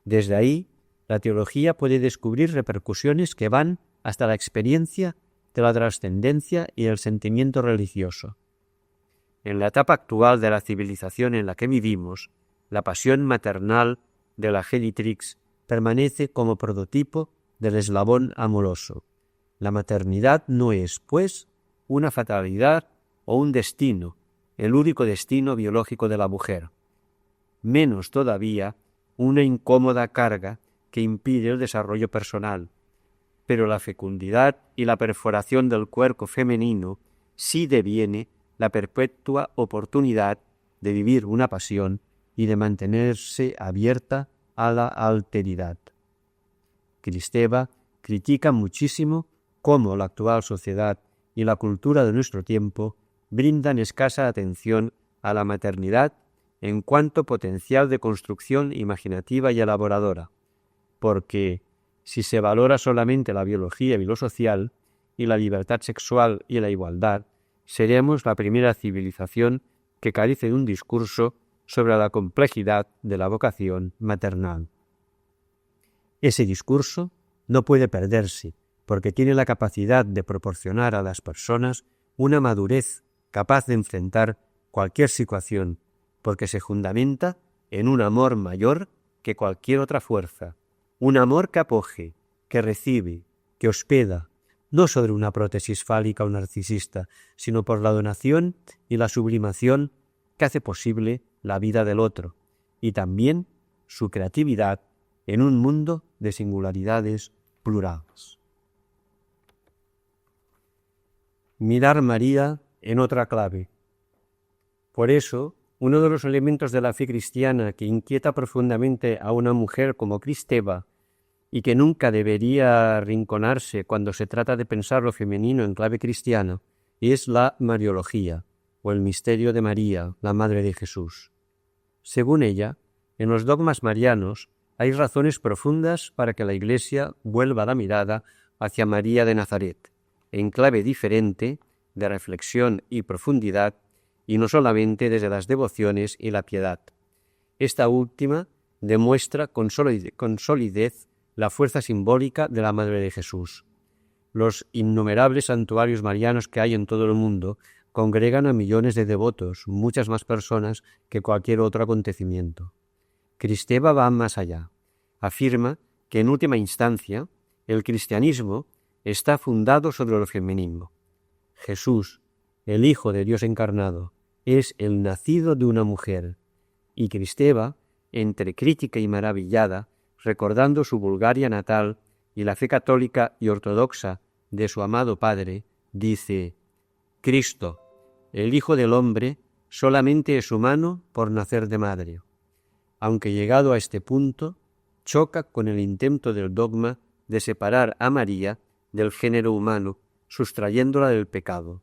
Speaker 1: Desde ahí, la teología puede descubrir repercusiones que van hasta la experiencia de la trascendencia y el sentimiento religioso. En la etapa actual de la civilización en la que vivimos, la pasión maternal de la genitrix permanece como prototipo del eslabón amoroso. La maternidad no es, pues, una fatalidad o un destino, el único destino biológico de la mujer. Menos todavía, una incómoda carga que impide el desarrollo personal. Pero la fecundidad y la perforación del cuerpo femenino sí deviene la perpetua oportunidad de vivir una pasión y de mantenerse abierta a la alteridad. Kristeva critica muchísimo cómo la actual sociedad y la cultura de nuestro tiempo brindan escasa atención a la maternidad en cuanto potencial de construcción imaginativa y elaboradora, porque si se valora solamente la biología y lo social, y la libertad sexual y la igualdad, seremos la primera civilización que carece de un discurso sobre la complejidad de la vocación maternal. Ese discurso no puede perderse, porque tiene la capacidad de proporcionar a las personas una madurez capaz de enfrentar cualquier situación, porque se fundamenta en un amor mayor que cualquier otra fuerza, un amor que acoge, que recibe, que hospeda, no sobre una prótesis fálica o narcisista, sino por la donación y la sublimación que hace posible la vida del otro, y también su creatividad en un mundo de singularidades plurales. Mirar María en otra clave. Por eso, uno de los elementos de la fe cristiana que inquieta profundamente a una mujer como Kristeva y que nunca debería arrinconarse cuando se trata de pensar lo femenino en clave cristiana, es la Mariología, o el misterio de María, la Madre de Jesús. Según ella, en los dogmas marianos hay razones profundas para que la Iglesia vuelva la mirada hacia María de Nazaret, en clave diferente de reflexión y profundidad, y no solamente desde las devociones y la piedad. Esta última demuestra con solidez la fuerza simbólica de la Madre de Jesús. Los innumerables santuarios marianos que hay en todo el mundo congregan a millones de devotos, muchas más personas que cualquier otro acontecimiento. Kristeva va más allá. Afirma que en última instancia el cristianismo está fundado sobre lo femenino. Jesús, el Hijo de Dios encarnado, es el nacido de una mujer, y Kristeva, entre crítica y maravillada, recordando su Bulgaria natal y la fe católica y ortodoxa de su amado Padre, dice: Cristo, el Hijo del Hombre, solamente es humano por nacer de madre. Aunque llegado a este punto, choca con el intento del dogma de separar a María del género humano, sustrayéndola del pecado.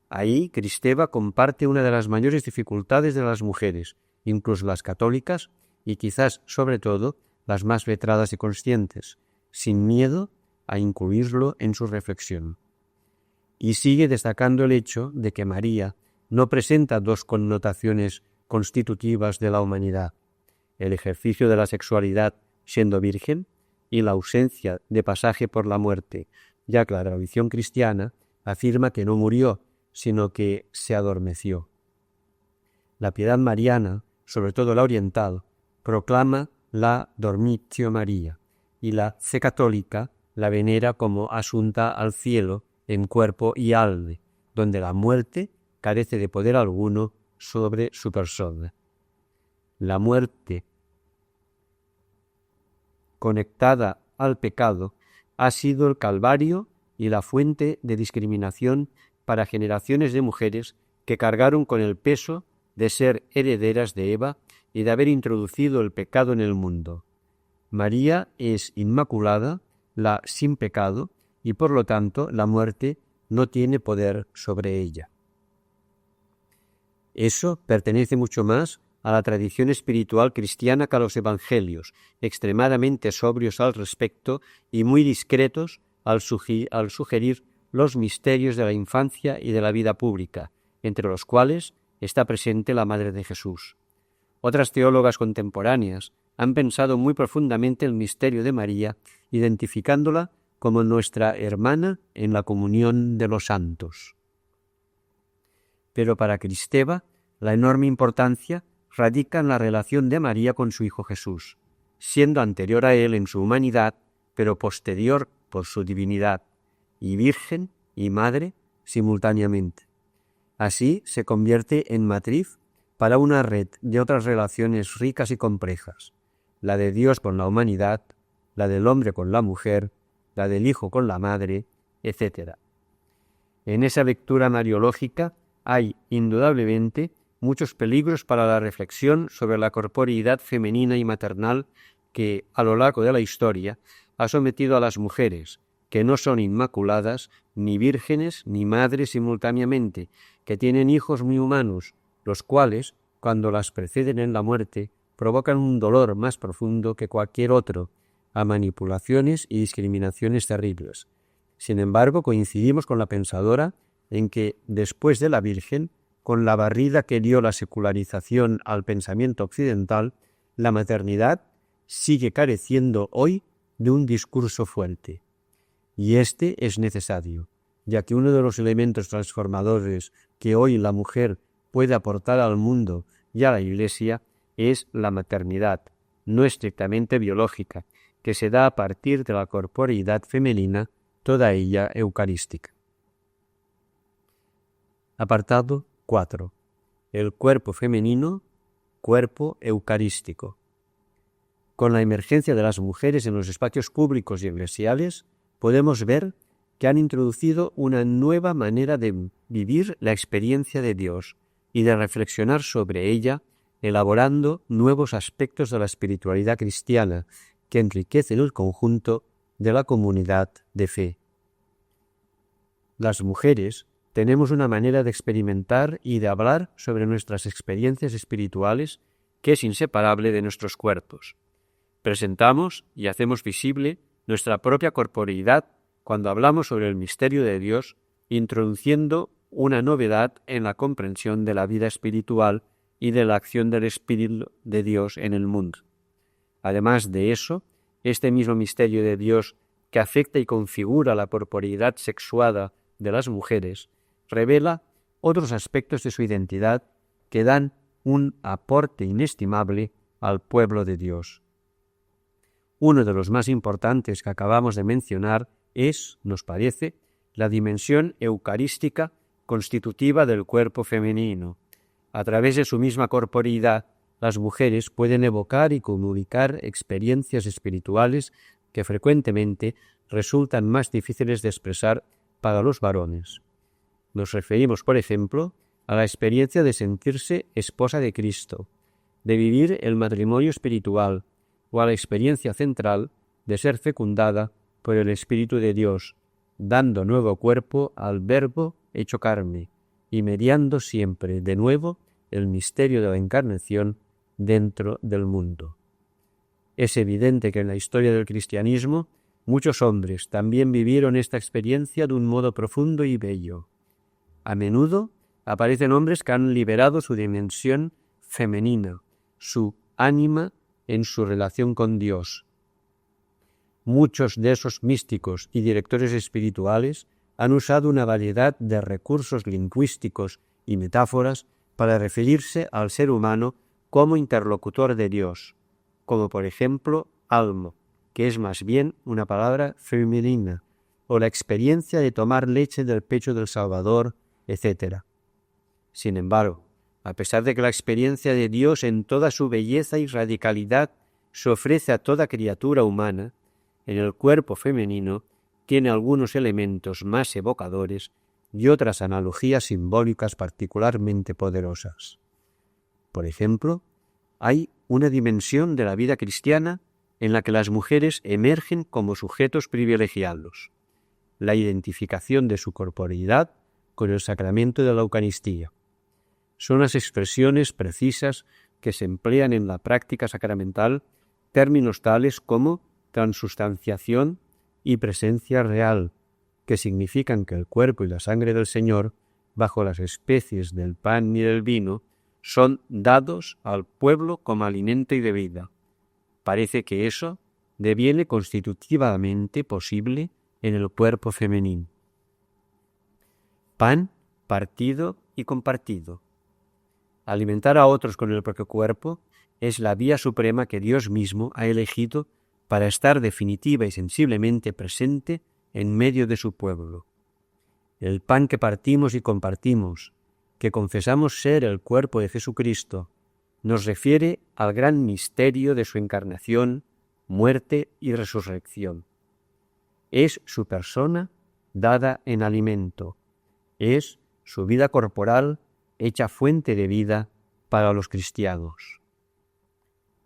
Speaker 1: Ahí Kristeva comparte una de las mayores dificultades de las mujeres, incluso las católicas, y quizás, sobre todo, las más letradas y conscientes, sin miedo a incluirlo en su reflexión. Y sigue destacando el hecho de que María no presenta dos connotaciones constitutivas de la humanidad: el ejercicio de la sexualidad siendo virgen y la ausencia de pasaje por la muerte, ya que la tradición cristiana afirma que no murió, sino que se adormeció. La piedad mariana, sobre todo la oriental, proclama la Dormitio Maria, y la fe católica la venera como asunta al cielo en cuerpo y alma, donde la muerte carece de poder alguno sobre su persona. La muerte, conectada al pecado, ha sido el calvario y la fuente de discriminación para generaciones de mujeres que cargaron con el peso de ser herederas de Eva y de haber introducido el pecado en el mundo. María es inmaculada, la sin pecado, y por lo tanto la muerte no tiene poder sobre ella. Eso pertenece mucho más a la tradición espiritual cristiana que a los evangelios, extremadamente sobrios al respecto y muy discretos al sugerir los misterios de la infancia y de la vida pública, entre los cuales está presente la Madre de Jesús. Otras teólogas contemporáneas han pensado muy profundamente el misterio de María, identificándola como nuestra hermana en la comunión de los santos. Pero para Kristeva, la enorme importancia radica en la relación de María con su Hijo Jesús, siendo anterior a él en su humanidad, pero posterior por su divinidad, y virgen y madre simultáneamente. Así se convierte en matriz para una red de otras relaciones ricas y complejas: la de Dios con la humanidad, la del hombre con la mujer, la del Hijo con la madre, etc. En esa lectura mariológica hay, indudablemente, muchos peligros para la reflexión sobre la corporeidad femenina y maternal que, a lo largo de la historia, ha sometido a las mujeres, que no son inmaculadas, ni vírgenes, ni madres simultáneamente, que tienen hijos muy humanos, los cuales, cuando las preceden en la muerte, provocan un dolor más profundo que cualquier otro, a manipulaciones y discriminaciones terribles. Sin embargo, coincidimos con la pensadora en que, después de la Virgen, con la barrida que dio la secularización al pensamiento occidental, la maternidad sigue careciendo hoy de un discurso fuerte. Y este es necesario, ya que uno de los elementos transformadores que hoy la mujer puede aportar al mundo y a la Iglesia es la maternidad, no estrictamente biológica, que se da a partir de la corporeidad femenina, toda ella eucarística. Apartado 4. El cuerpo femenino, cuerpo eucarístico. Con la emergencia de las mujeres en los espacios públicos y eclesiales, podemos ver que han introducido una nueva manera de vivir la experiencia de Dios y de reflexionar sobre ella, elaborando nuevos aspectos de la espiritualidad cristiana que enriquecen el conjunto de la comunidad de fe. Las mujeres tenemos una manera de experimentar y de hablar sobre nuestras experiencias espirituales que es inseparable de nuestros cuerpos. Presentamos y hacemos visible nuestra propia corporeidad cuando hablamos sobre el misterio de Dios, introduciendo una novedad en la comprensión de la vida espiritual y de la acción del Espíritu de Dios en el mundo. Además de eso, este mismo misterio de Dios que afecta y configura la corporeidad sexuada de las mujeres, revela otros aspectos de su identidad que dan un aporte inestimable al pueblo de Dios. Uno de los más importantes que acabamos de mencionar es, nos parece, la dimensión eucarística constitutiva del cuerpo femenino. A través de su misma corporeidad, las mujeres pueden evocar y comunicar experiencias espirituales que frecuentemente resultan más difíciles de expresar para los varones. Nos referimos, por ejemplo, a la experiencia de sentirse esposa de Cristo, de vivir el matrimonio espiritual, o a la experiencia central de ser fecundada por el Espíritu de Dios, dando nuevo cuerpo al Verbo hecho carne y mediando siempre de nuevo el misterio de la encarnación dentro del mundo. Es evidente que en la historia del cristianismo muchos hombres también vivieron esta experiencia de un modo profundo y bello. A menudo aparecen hombres que han liberado su dimensión femenina, su ánima en su relación con Dios. Muchos de esos místicos y directores espirituales han usado una variedad de recursos lingüísticos y metáforas para referirse al ser humano como interlocutor de Dios, como por ejemplo almo, que es más bien una palabra femenina, o la experiencia de tomar leche del pecho del Salvador, etc. Sin embargo, a pesar de que la experiencia de Dios en toda su belleza y radicalidad se ofrece a toda criatura humana, en el cuerpo femenino tiene algunos elementos más evocadores y otras analogías simbólicas particularmente poderosas. Por ejemplo, hay una dimensión de la vida cristiana en la que las mujeres emergen como sujetos privilegiados, la identificación de su corporeidad con el sacramento de la Eucaristía. Son las expresiones precisas que se emplean en la práctica sacramental términos tales como transustanciación y presencia real, que significan que el cuerpo y la sangre del Señor, bajo las especies del pan y del vino, son dados al pueblo como alimento y bebida. Parece que eso deviene constitutivamente posible en el cuerpo femenino. Pan, partido y compartido. Alimentar a otros con el propio cuerpo es la vía suprema que Dios mismo ha elegido para estar definitiva y sensiblemente presente en medio de su pueblo. El pan que partimos y compartimos, que confesamos ser el cuerpo de Jesucristo, nos refiere al gran misterio de su encarnación, muerte y resurrección. Es su persona dada en alimento, es su vida corporal hecha fuente de vida para los cristianos.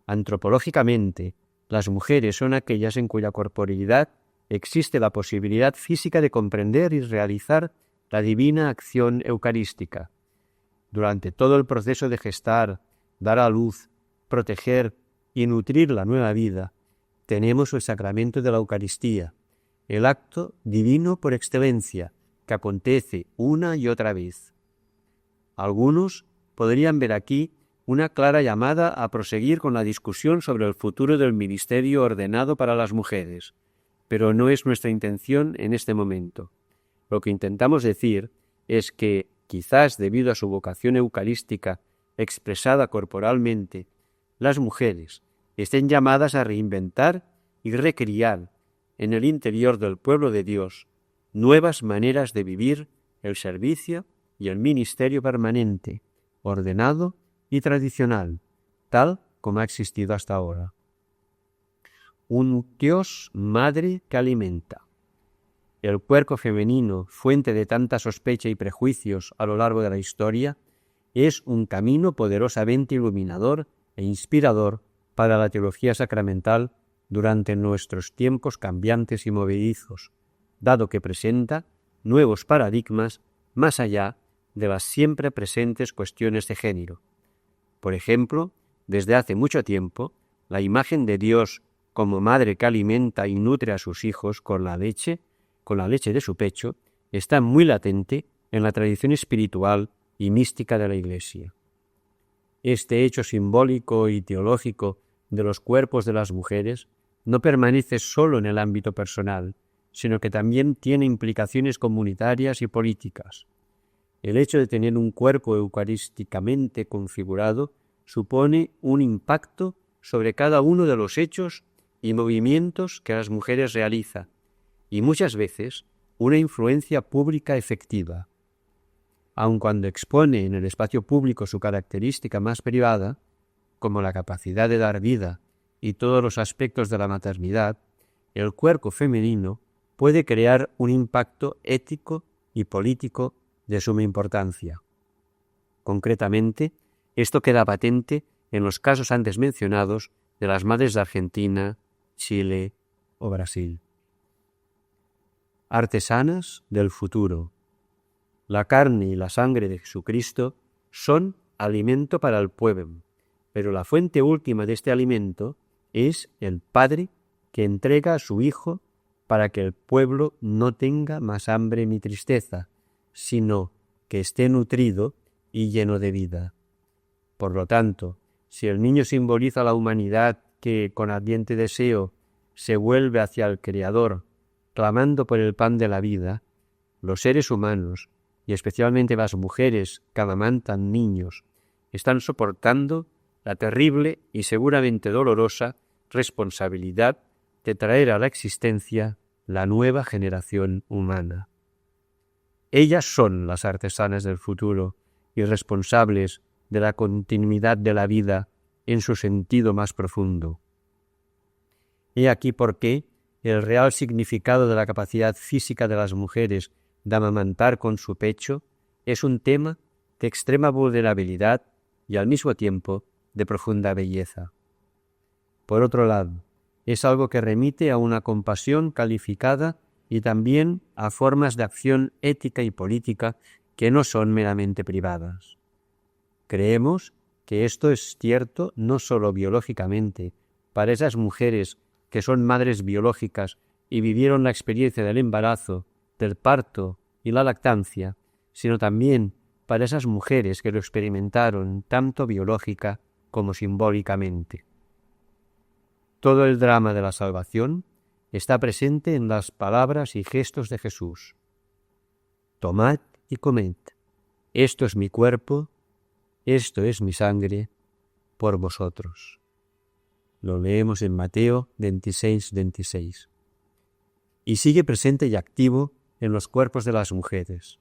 Speaker 1: Antropológicamente, las mujeres son aquellas en cuya corporeidad existe la posibilidad física de comprender y realizar la divina acción eucarística. Durante todo el proceso de gestar, dar a luz, proteger y nutrir la nueva vida, tenemos el sacramento de la Eucaristía, el acto divino por excelencia, que acontece una y otra vez. Algunos podrían ver aquí una clara llamada a proseguir con la discusión sobre el futuro del ministerio ordenado para las mujeres, pero no es nuestra intención en este momento. Lo que intentamos decir es que, quizás debido a su vocación eucarística expresada corporalmente, las mujeres estén llamadas a reinventar y recriar en el interior del pueblo de Dios nuevas maneras de vivir el servicio y el ministerio permanente, ordenado y tradicional, tal como ha existido hasta ahora. Un Dios madre que alimenta. El cuerpo femenino, fuente de tanta sospecha y prejuicios a lo largo de la historia, es un camino poderosamente iluminador e inspirador para la teología sacramental durante nuestros tiempos cambiantes y movedizos, dado que presenta nuevos paradigmas más allá de las siempre presentes cuestiones de género. Por ejemplo, desde hace mucho tiempo, la imagen de Dios como madre que alimenta y nutre a sus hijos con la leche de su pecho, está muy latente en la tradición espiritual y mística de la Iglesia. Este hecho simbólico y teológico de los cuerpos de las mujeres no permanece solo en el ámbito personal, sino que también tiene implicaciones comunitarias y políticas. El hecho de tener un cuerpo eucarísticamente configurado supone un impacto sobre cada uno de los hechos y movimientos que las mujeres realizan, y muchas veces una influencia pública efectiva. Aun cuando expone en el espacio público su característica más privada, como la capacidad de dar vida y todos los aspectos de la maternidad, el cuerpo femenino puede crear un impacto ético y político de suma importancia. Concretamente, esto queda patente en los casos antes mencionados de las madres de Argentina, Chile o Brasil. Artesanas del futuro. La carne y la sangre de Jesucristo son alimento para el pueblo, pero la fuente última de este alimento es el Padre que entrega a su Hijo para que el pueblo no tenga más hambre ni tristeza, sino que esté nutrido y lleno de vida. Por lo tanto, si el niño simboliza la humanidad que, con ardiente deseo, se vuelve hacia el Creador, clamando por el pan de la vida, los seres humanos, y especialmente las mujeres que amamantan niños, están soportando la terrible y seguramente dolorosa responsabilidad de traer a la existencia la nueva generación humana. Ellas son las artesanas del futuro y responsables de la continuidad de la vida en su sentido más profundo. He aquí por qué el real significado de la capacidad física de las mujeres de amamantar con su pecho es un tema de extrema vulnerabilidad y al mismo tiempo de profunda belleza. Por otro lado, es algo que remite a una compasión calificada y también a formas de acción ética y política que no son meramente privadas. Creemos que esto es cierto no solo biológicamente para esas mujeres que son madres biológicas y vivieron la experiencia del embarazo, del parto y la lactancia, sino también para esas mujeres que lo experimentaron tanto biológica como simbólicamente. Todo el drama de la salvación está presente en las palabras y gestos de Jesús. Tomad y comed, esto es mi cuerpo, esto es mi sangre, por vosotros. Lo leemos en Mateo 26:26. Y sigue presente y activo en los cuerpos de las mujeres.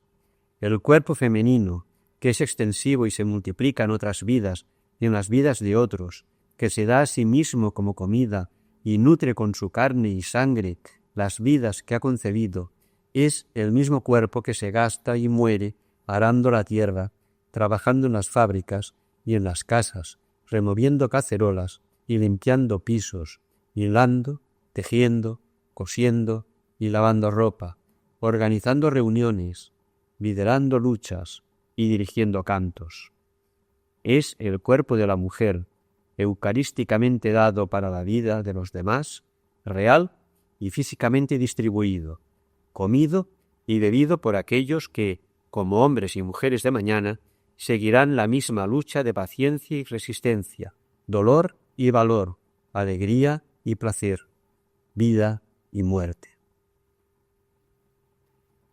Speaker 1: El cuerpo femenino, que es extensivo y se multiplica en otras vidas y en las vidas de otros, que se da a sí mismo como comida y nutre con su carne y sangre las vidas que ha concebido, es el mismo cuerpo que se gasta y muere arando la tierra, trabajando en las fábricas y en las casas, removiendo cacerolas y limpiando pisos, hilando, tejiendo, cosiendo y lavando ropa, organizando reuniones, liderando luchas y dirigiendo cantos. Es el cuerpo de la mujer, eucarísticamente dado para la vida de los demás, real y físicamente distribuido, comido y bebido por aquellos que, como hombres y mujeres de mañana, seguirán la misma lucha de paciencia y resistencia, dolor y valor, alegría y placer, vida y muerte.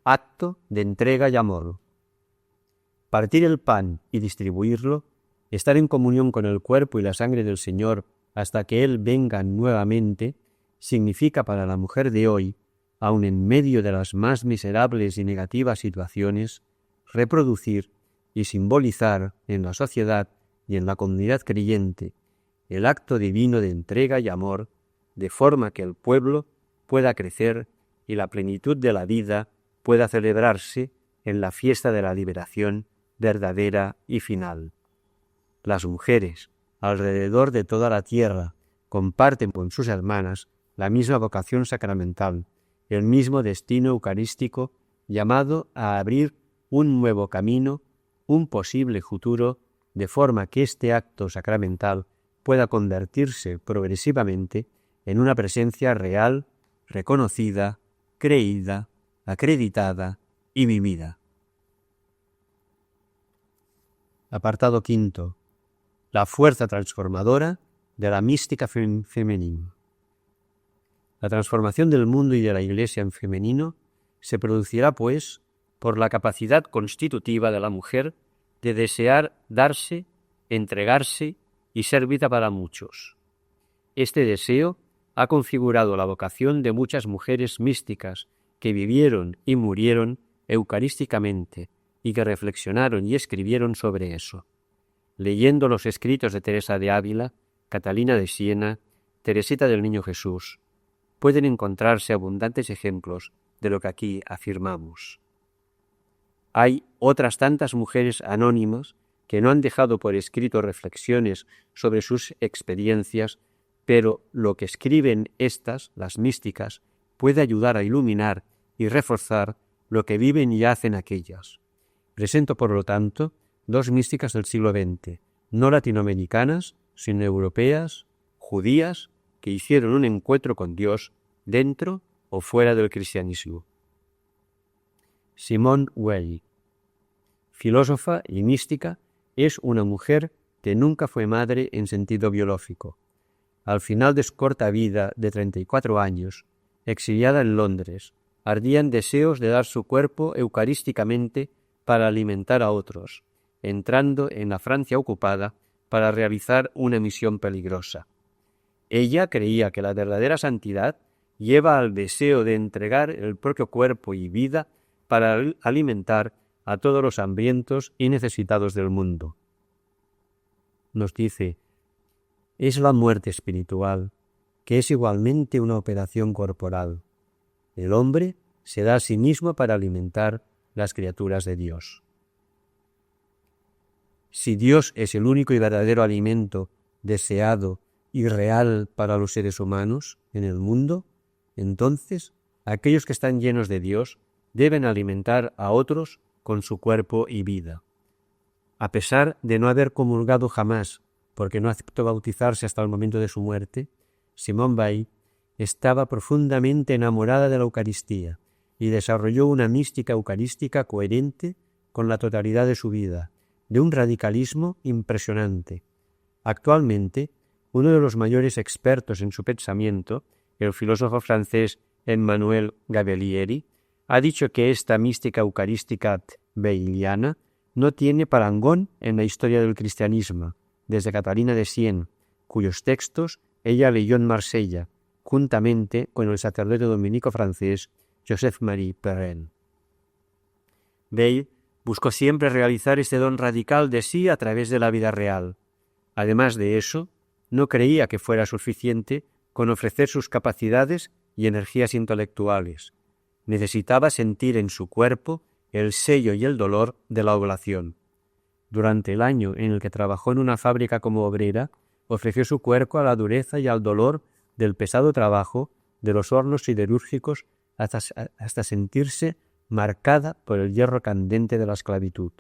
Speaker 1: Acto de entrega y amor. Partir el pan y distribuirlo, estar en comunión con el cuerpo y la sangre del Señor hasta que Él venga nuevamente, significa para la mujer de hoy, aun en medio de las más miserables y negativas situaciones, reproducir y simbolizar en la sociedad y en la comunidad creyente el acto divino de entrega y amor, de forma que el pueblo pueda crecer y la plenitud de la vida pueda celebrarse en la fiesta de la liberación verdadera y final. Las mujeres, alrededor de toda la tierra, comparten con sus hermanas la misma vocación sacramental, el mismo destino eucarístico, llamado a abrir un nuevo camino, un posible futuro, de forma que este acto sacramental pueda convertirse progresivamente en una presencia real, reconocida, creída, acreditada y vivida. Apartado quinto. La fuerza transformadora de la mística femenina. La transformación del mundo y de la Iglesia en femenino se producirá, pues, por la capacidad constitutiva de la mujer de desear darse, entregarse y ser vida para muchos. Este deseo ha configurado la vocación de muchas mujeres místicas que vivieron y murieron eucarísticamente y que reflexionaron y escribieron sobre eso. Leyendo los escritos de Teresa de Ávila, Catalina de Siena, Teresita del Niño Jesús, pueden encontrarse abundantes ejemplos de lo que aquí afirmamos. Hay otras tantas mujeres anónimas que no han dejado por escrito reflexiones sobre sus experiencias, pero lo que escriben estas, las místicas, puede ayudar a iluminar y reforzar lo que viven y hacen aquellas. Presento, por lo tanto, dos místicas del siglo XX, no latinoamericanas, sino europeas, judías, que hicieron un encuentro con Dios dentro o fuera del cristianismo. Simone Weil, filósofa y mística, es una mujer que nunca fue madre en sentido biológico. Al final de su corta vida de 34 años, exiliada en Londres, ardía en deseos de dar su cuerpo eucarísticamente para alimentar a otros, entrando en la Francia ocupada para realizar una misión peligrosa. Ella creía que la verdadera santidad lleva al deseo de entregar el propio cuerpo y vida para alimentar a todos los hambrientos y necesitados del mundo. Nos dice, es la muerte espiritual, que es igualmente una operación corporal. El hombre se da a sí mismo para alimentar las criaturas de Dios. Si Dios es el único y verdadero alimento deseado y real para los seres humanos en el mundo, entonces aquellos que están llenos de Dios deben alimentar a otros con su cuerpo y vida. A pesar de no haber comulgado jamás, porque no aceptó bautizarse hasta el momento de su muerte, Simone Weil estaba profundamente enamorada de la Eucaristía y desarrolló una mística eucarística coherente con la totalidad de su vida, de un radicalismo impresionante. Actualmente, uno de los mayores expertos en su pensamiento, el filósofo francés Emmanuel Gabellieri, ha dicho que esta mística eucarística weiliana no tiene parangón en la historia del cristianismo, desde Catalina de Siena, cuyos textos ella leyó en Marsella, juntamente con el sacerdote dominico francés Joseph-Marie Perrin. Weil buscó siempre realizar este don radical de sí a través de la vida real. Además de eso, no creía que fuera suficiente con ofrecer sus capacidades y energías intelectuales. Necesitaba sentir en su cuerpo el sello y el dolor de la oblación. Durante el año en el que trabajó en una fábrica como obrera, ofreció su cuerpo a la dureza y al dolor del pesado trabajo de los hornos siderúrgicos hasta sentirse marcada por el hierro candente de la esclavitud.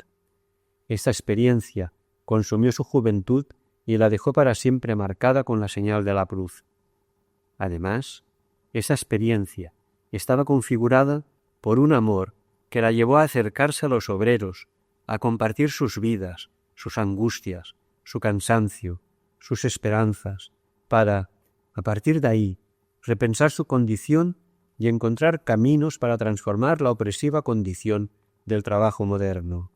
Speaker 1: Esta experiencia consumió su juventud y la dejó para siempre marcada con la señal de la cruz. Además, esa experiencia estaba configurada por un amor que la llevó a acercarse a los obreros, a compartir sus vidas, sus angustias, su cansancio, sus esperanzas, para, a partir de ahí, repensar su condición y encontrar caminos para transformar la opresiva condición del trabajo moderno.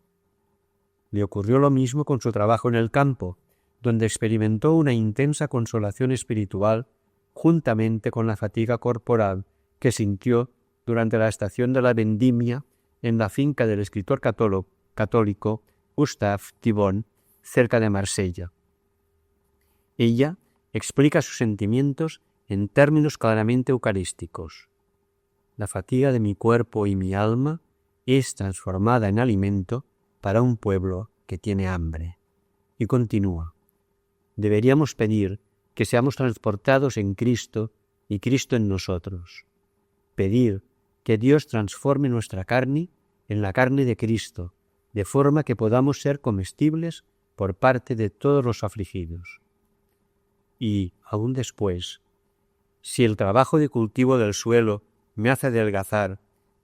Speaker 1: Le ocurrió lo mismo con su trabajo en el campo, donde experimentó una intensa consolación espiritual juntamente con la fatiga corporal que sintió durante la estación de la vendimia en la finca del escritor católico Gustave Thibon, cerca de Marsella. Ella explica sus sentimientos en términos claramente eucarísticos. La fatiga de mi cuerpo y mi alma es transformada en alimento para un pueblo que tiene hambre. Y continúa. Deberíamos pedir que seamos transportados en Cristo y Cristo en nosotros. Pedir que Dios transforme nuestra carne en la carne de Cristo, de forma que podamos ser comestibles por parte de todos los afligidos. Y, aún después, si el trabajo de cultivo del suelo me hace adelgazar,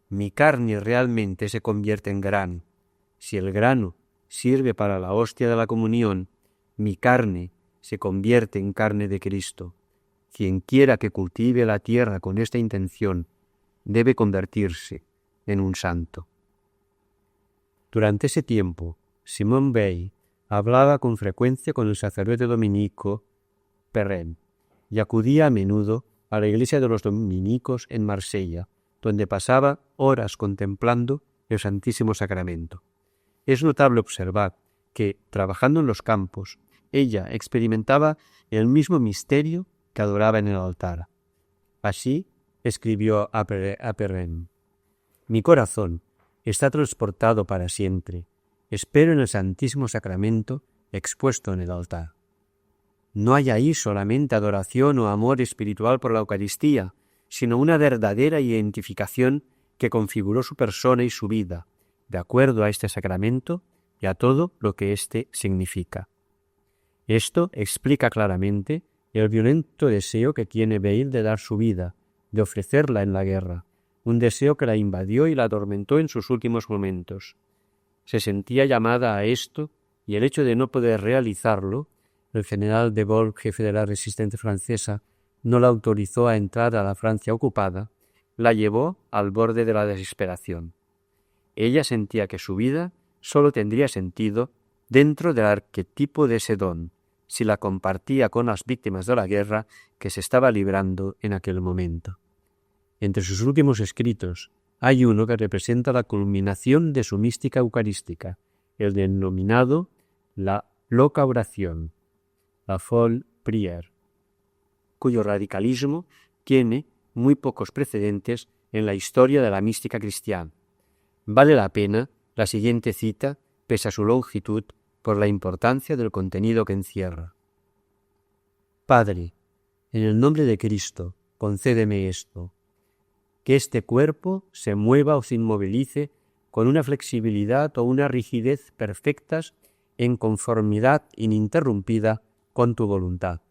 Speaker 1: mi carne realmente se convierte en grano. Si el grano sirve para la hostia de la comunión, mi carne se convierte en carne de Cristo. Quien quiera que cultive la tierra con esta intención, debe convertirse en un santo. Durante ese tiempo, Simone Weil hablaba con frecuencia con el sacerdote dominico Perren y acudía a menudo a la iglesia de los dominicos en Marsella, donde pasaba horas contemplando el Santísimo Sacramento. Es notable observar que, trabajando en los campos, ella experimentaba el mismo misterio que adoraba en el altar. Así escribió a Perren: «Mi corazón está transportado para siempre. Espero en el Santísimo Sacramento expuesto en el altar». No hay ahí solamente adoración o amor espiritual por la Eucaristía, sino una verdadera identificación que configuró su persona y su vida, de acuerdo a este sacramento y a todo lo que éste significa. Esto explica claramente el violento deseo que tiene Weil de dar su vida, de ofrecerla en la guerra, un deseo que la invadió y la atormentó en sus últimos momentos. Se sentía llamada a esto y el hecho de no poder realizarlo, el general de Gaulle, jefe de la resistencia francesa, no la autorizó a entrar a la Francia ocupada, la llevó al borde de la desesperación. Ella sentía que su vida solo tendría sentido dentro del arquetipo de ese don, si la compartía con las víctimas de la guerra que se estaba librando en aquel momento. Entre sus últimos escritos hay uno que representa la culminación de su mística eucarística, el denominado la loca oración, la folle prière, cuyo radicalismo tiene muy pocos precedentes en la historia de la mística cristiana. Vale la pena la siguiente cita, pese a su longitud, por la importancia del contenido que encierra. Padre, en el nombre de Cristo, concédeme esto: que este cuerpo se mueva o se inmovilice con una flexibilidad o una rigidez perfectas en conformidad ininterrumpida con tu voluntad.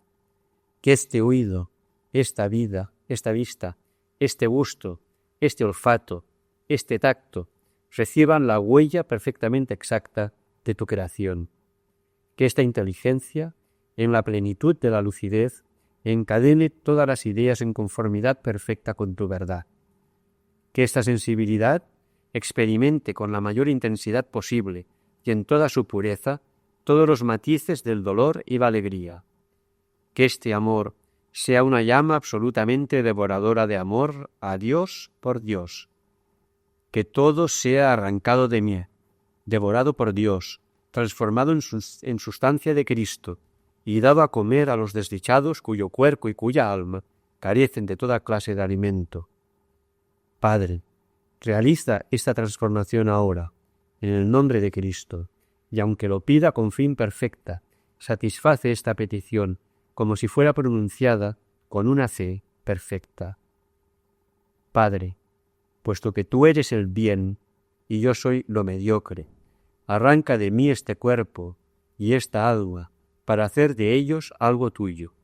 Speaker 1: Que este oído, esta vida, esta vista, este gusto, este olfato, este tacto, reciban la huella perfectamente exacta de tu creación. Que esta inteligencia, en la plenitud de la lucidez, encadene todas las ideas en conformidad perfecta con tu verdad. Que esta sensibilidad experimente con la mayor intensidad posible y en toda su pureza todos los matices del dolor y la alegría. Que este amor sea una llama absolutamente devoradora de amor a Dios por Dios. Que todo sea arrancado de mí, devorado por Dios, transformado en sustancia de Cristo y dado a comer a los desdichados cuyo cuerpo y cuya alma carecen de toda clase de alimento. Padre, realiza esta transformación ahora, en el nombre de Cristo, y aunque lo pida con fin perfecta, satisface esta petición como si fuera pronunciada con una fe perfecta. Padre, puesto que tú eres el bien y yo soy lo mediocre, arranca de mí este cuerpo y esta alma para hacer de ellos algo tuyo,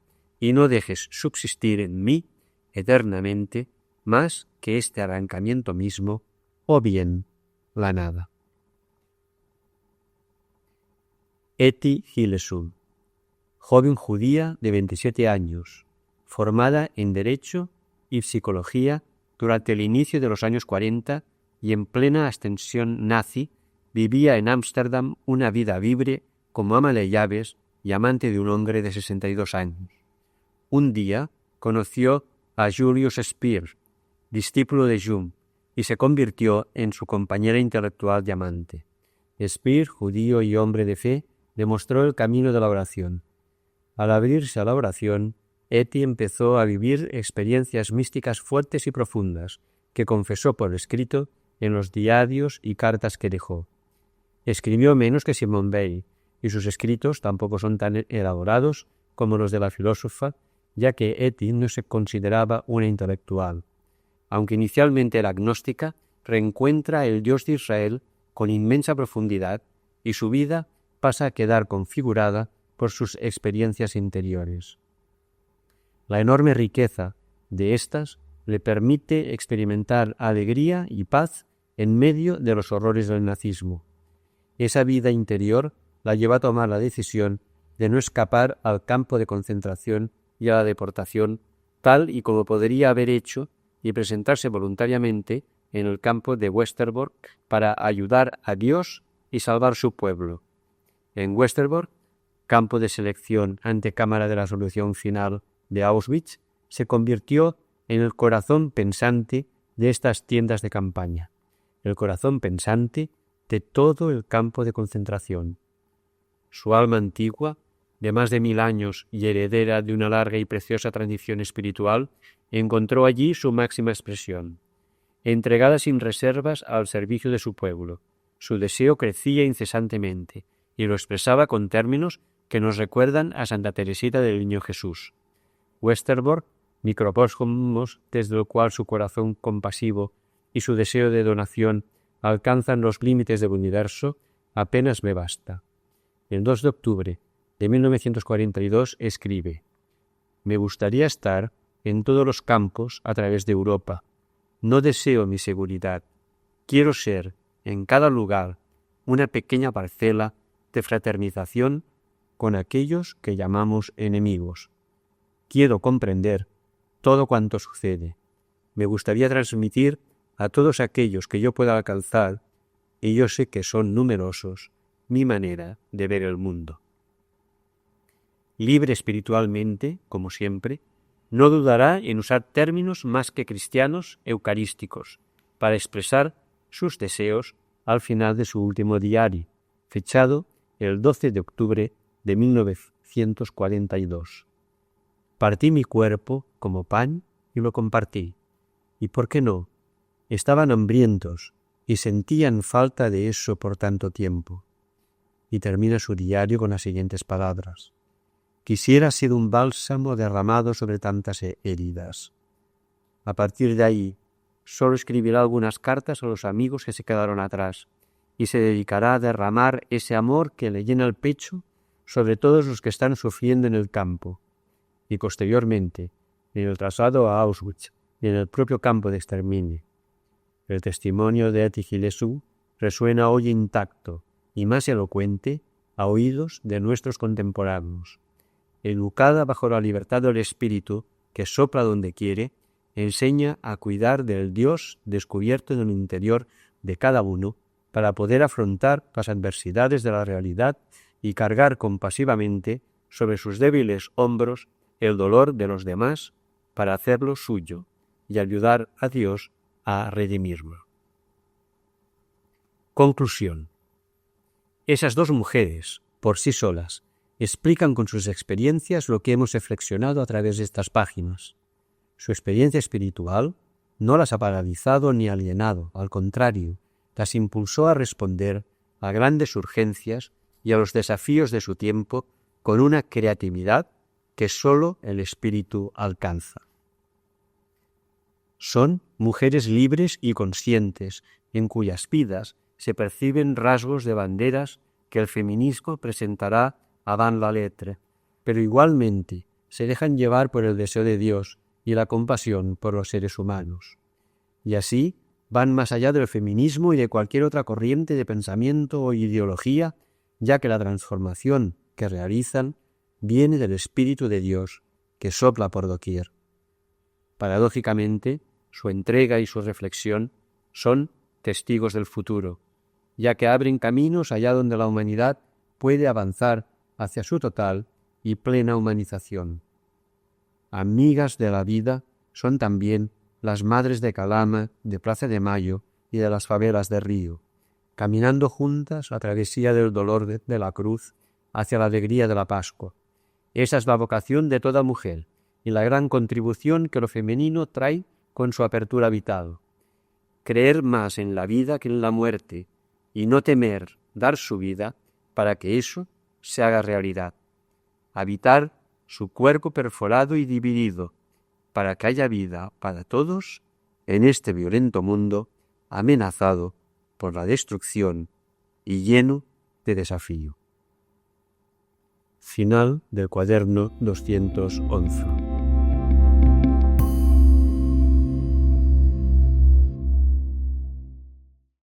Speaker 1: y no dejes subsistir en mí eternamente más que este arrancamiento mismo, o bien la nada. Etty Hillesum, joven judía de 27 años, formada en Derecho y Psicología durante el inicio de los años 40 y en plena ascensión nazi, vivía en Ámsterdam una vida libre como ama de llaves y amante de un hombre de 62 años. Un día conoció a Julius Speer, discípulo de Jung, y se convirtió en su compañera intelectual y amante. Speer, judío y hombre de fe, demostró el camino de la oración. Al abrirse a la oración, Etty empezó a vivir experiencias místicas fuertes y profundas, que confesó por escrito en los diarios y cartas que dejó. Escribió menos que Simone Weil, y sus escritos tampoco son tan elaborados como los de la filósofa, ya que Eti no se consideraba una intelectual. Aunque inicialmente era agnóstica, reencuentra el Dios de Israel con inmensa profundidad y su vida pasa a quedar configurada por sus experiencias interiores. La enorme riqueza de estas le permite experimentar alegría y paz en medio de los horrores del nazismo. Esa vida interior la lleva a tomar la decisión de no escapar al campo de concentración y a la deportación, tal y como podría haber hecho, y presentarse voluntariamente en el campo de Westerbork para ayudar a Dios y salvar su pueblo. En Westerbork, campo de selección antecámara de la solución final de Auschwitz, se convirtió en el corazón pensante de estas tiendas de campaña, el corazón pensante de todo el campo de concentración. Su alma antigua, de más de 1000 años y heredera de una larga y preciosa tradición espiritual, encontró allí su máxima expresión. Entregada sin reservas al servicio de su pueblo, su deseo crecía incesantemente y lo expresaba con términos que nos recuerdan a Santa Teresita del Niño Jesús. Westerbork, microcosmos desde el cual su corazón compasivo y su deseo de donación alcanzan los límites del universo, apenas me basta. El 2 de octubre de 1942 escribe: «Me gustaría estar en todos los campos a través de Europa. No deseo mi seguridad. Quiero ser, en cada lugar, una pequeña parcela de fraternización con aquellos que llamamos enemigos. Quiero comprender todo cuanto sucede. Me gustaría transmitir a todos aquellos que yo pueda alcanzar, y yo sé que son numerosos, mi manera de ver el mundo». Libre espiritualmente, como siempre, no dudará en usar términos más que cristianos eucarísticos para expresar sus deseos al final de su último diario, fechado el 12 de octubre de 1942. Partí mi cuerpo como pan y lo compartí. ¿Y por qué no? Estaban hambrientos y sentían falta de eso por tanto tiempo. Y termina su diario con las siguientes palabras: «Quisiera ser un bálsamo derramado sobre tantas heridas». A partir de ahí, solo escribirá algunas cartas a los amigos que se quedaron atrás y se dedicará a derramar ese amor que le llena el pecho sobre todos los que están sufriendo en el campo. Y posteriormente, en el traslado a Auschwitz y en el propio campo de exterminio. El testimonio de Eti Gilesú resuena hoy intacto y más elocuente a oídos de nuestros contemporáneos. Educada bajo la libertad del espíritu que sopla donde quiere, enseña a cuidar del Dios descubierto en el interior de cada uno para poder afrontar las adversidades de la realidad y cargar compasivamente sobre sus débiles hombros el dolor de los demás para hacerlo suyo y ayudar a Dios a redimirlo. Conclusión. Esas dos mujeres, por sí solas, explican con sus experiencias lo que hemos reflexionado a través de estas páginas. Su experiencia espiritual no las ha paralizado ni alienado, al contrario, las impulsó a responder a grandes urgencias y a los desafíos de su tiempo con una creatividad que sólo el espíritu alcanza. Son mujeres libres y conscientes, en cuyas vidas se perciben rasgos de banderas que el feminismo presentará avant la lettre, pero igualmente se dejan llevar por el deseo de Dios y la compasión por los seres humanos. Y así van más allá del feminismo y de cualquier otra corriente de pensamiento o ideología, ya que la transformación que realizan viene del Espíritu de Dios que sopla por doquier. Paradójicamente, su entrega y su reflexión son testigos del futuro, ya que abren caminos allá donde la humanidad puede avanzar hacia su total y plena humanización. Amigas de la vida son también las madres de Calama, de Plaza de Mayo y de las favelas de Río, caminando juntas la travesía del dolor de la cruz hacia la alegría de la Pascua. Esa es la vocación de toda mujer y la gran contribución que lo femenino trae con su apertura vital. Creer más en la vida que en la muerte y no temer dar su vida para que eso se haga realidad. Habitar su cuerpo perforado y dividido, para que haya vida para todos en este violento mundo amenazado por la destrucción y lleno de desafío. Final del cuaderno 211.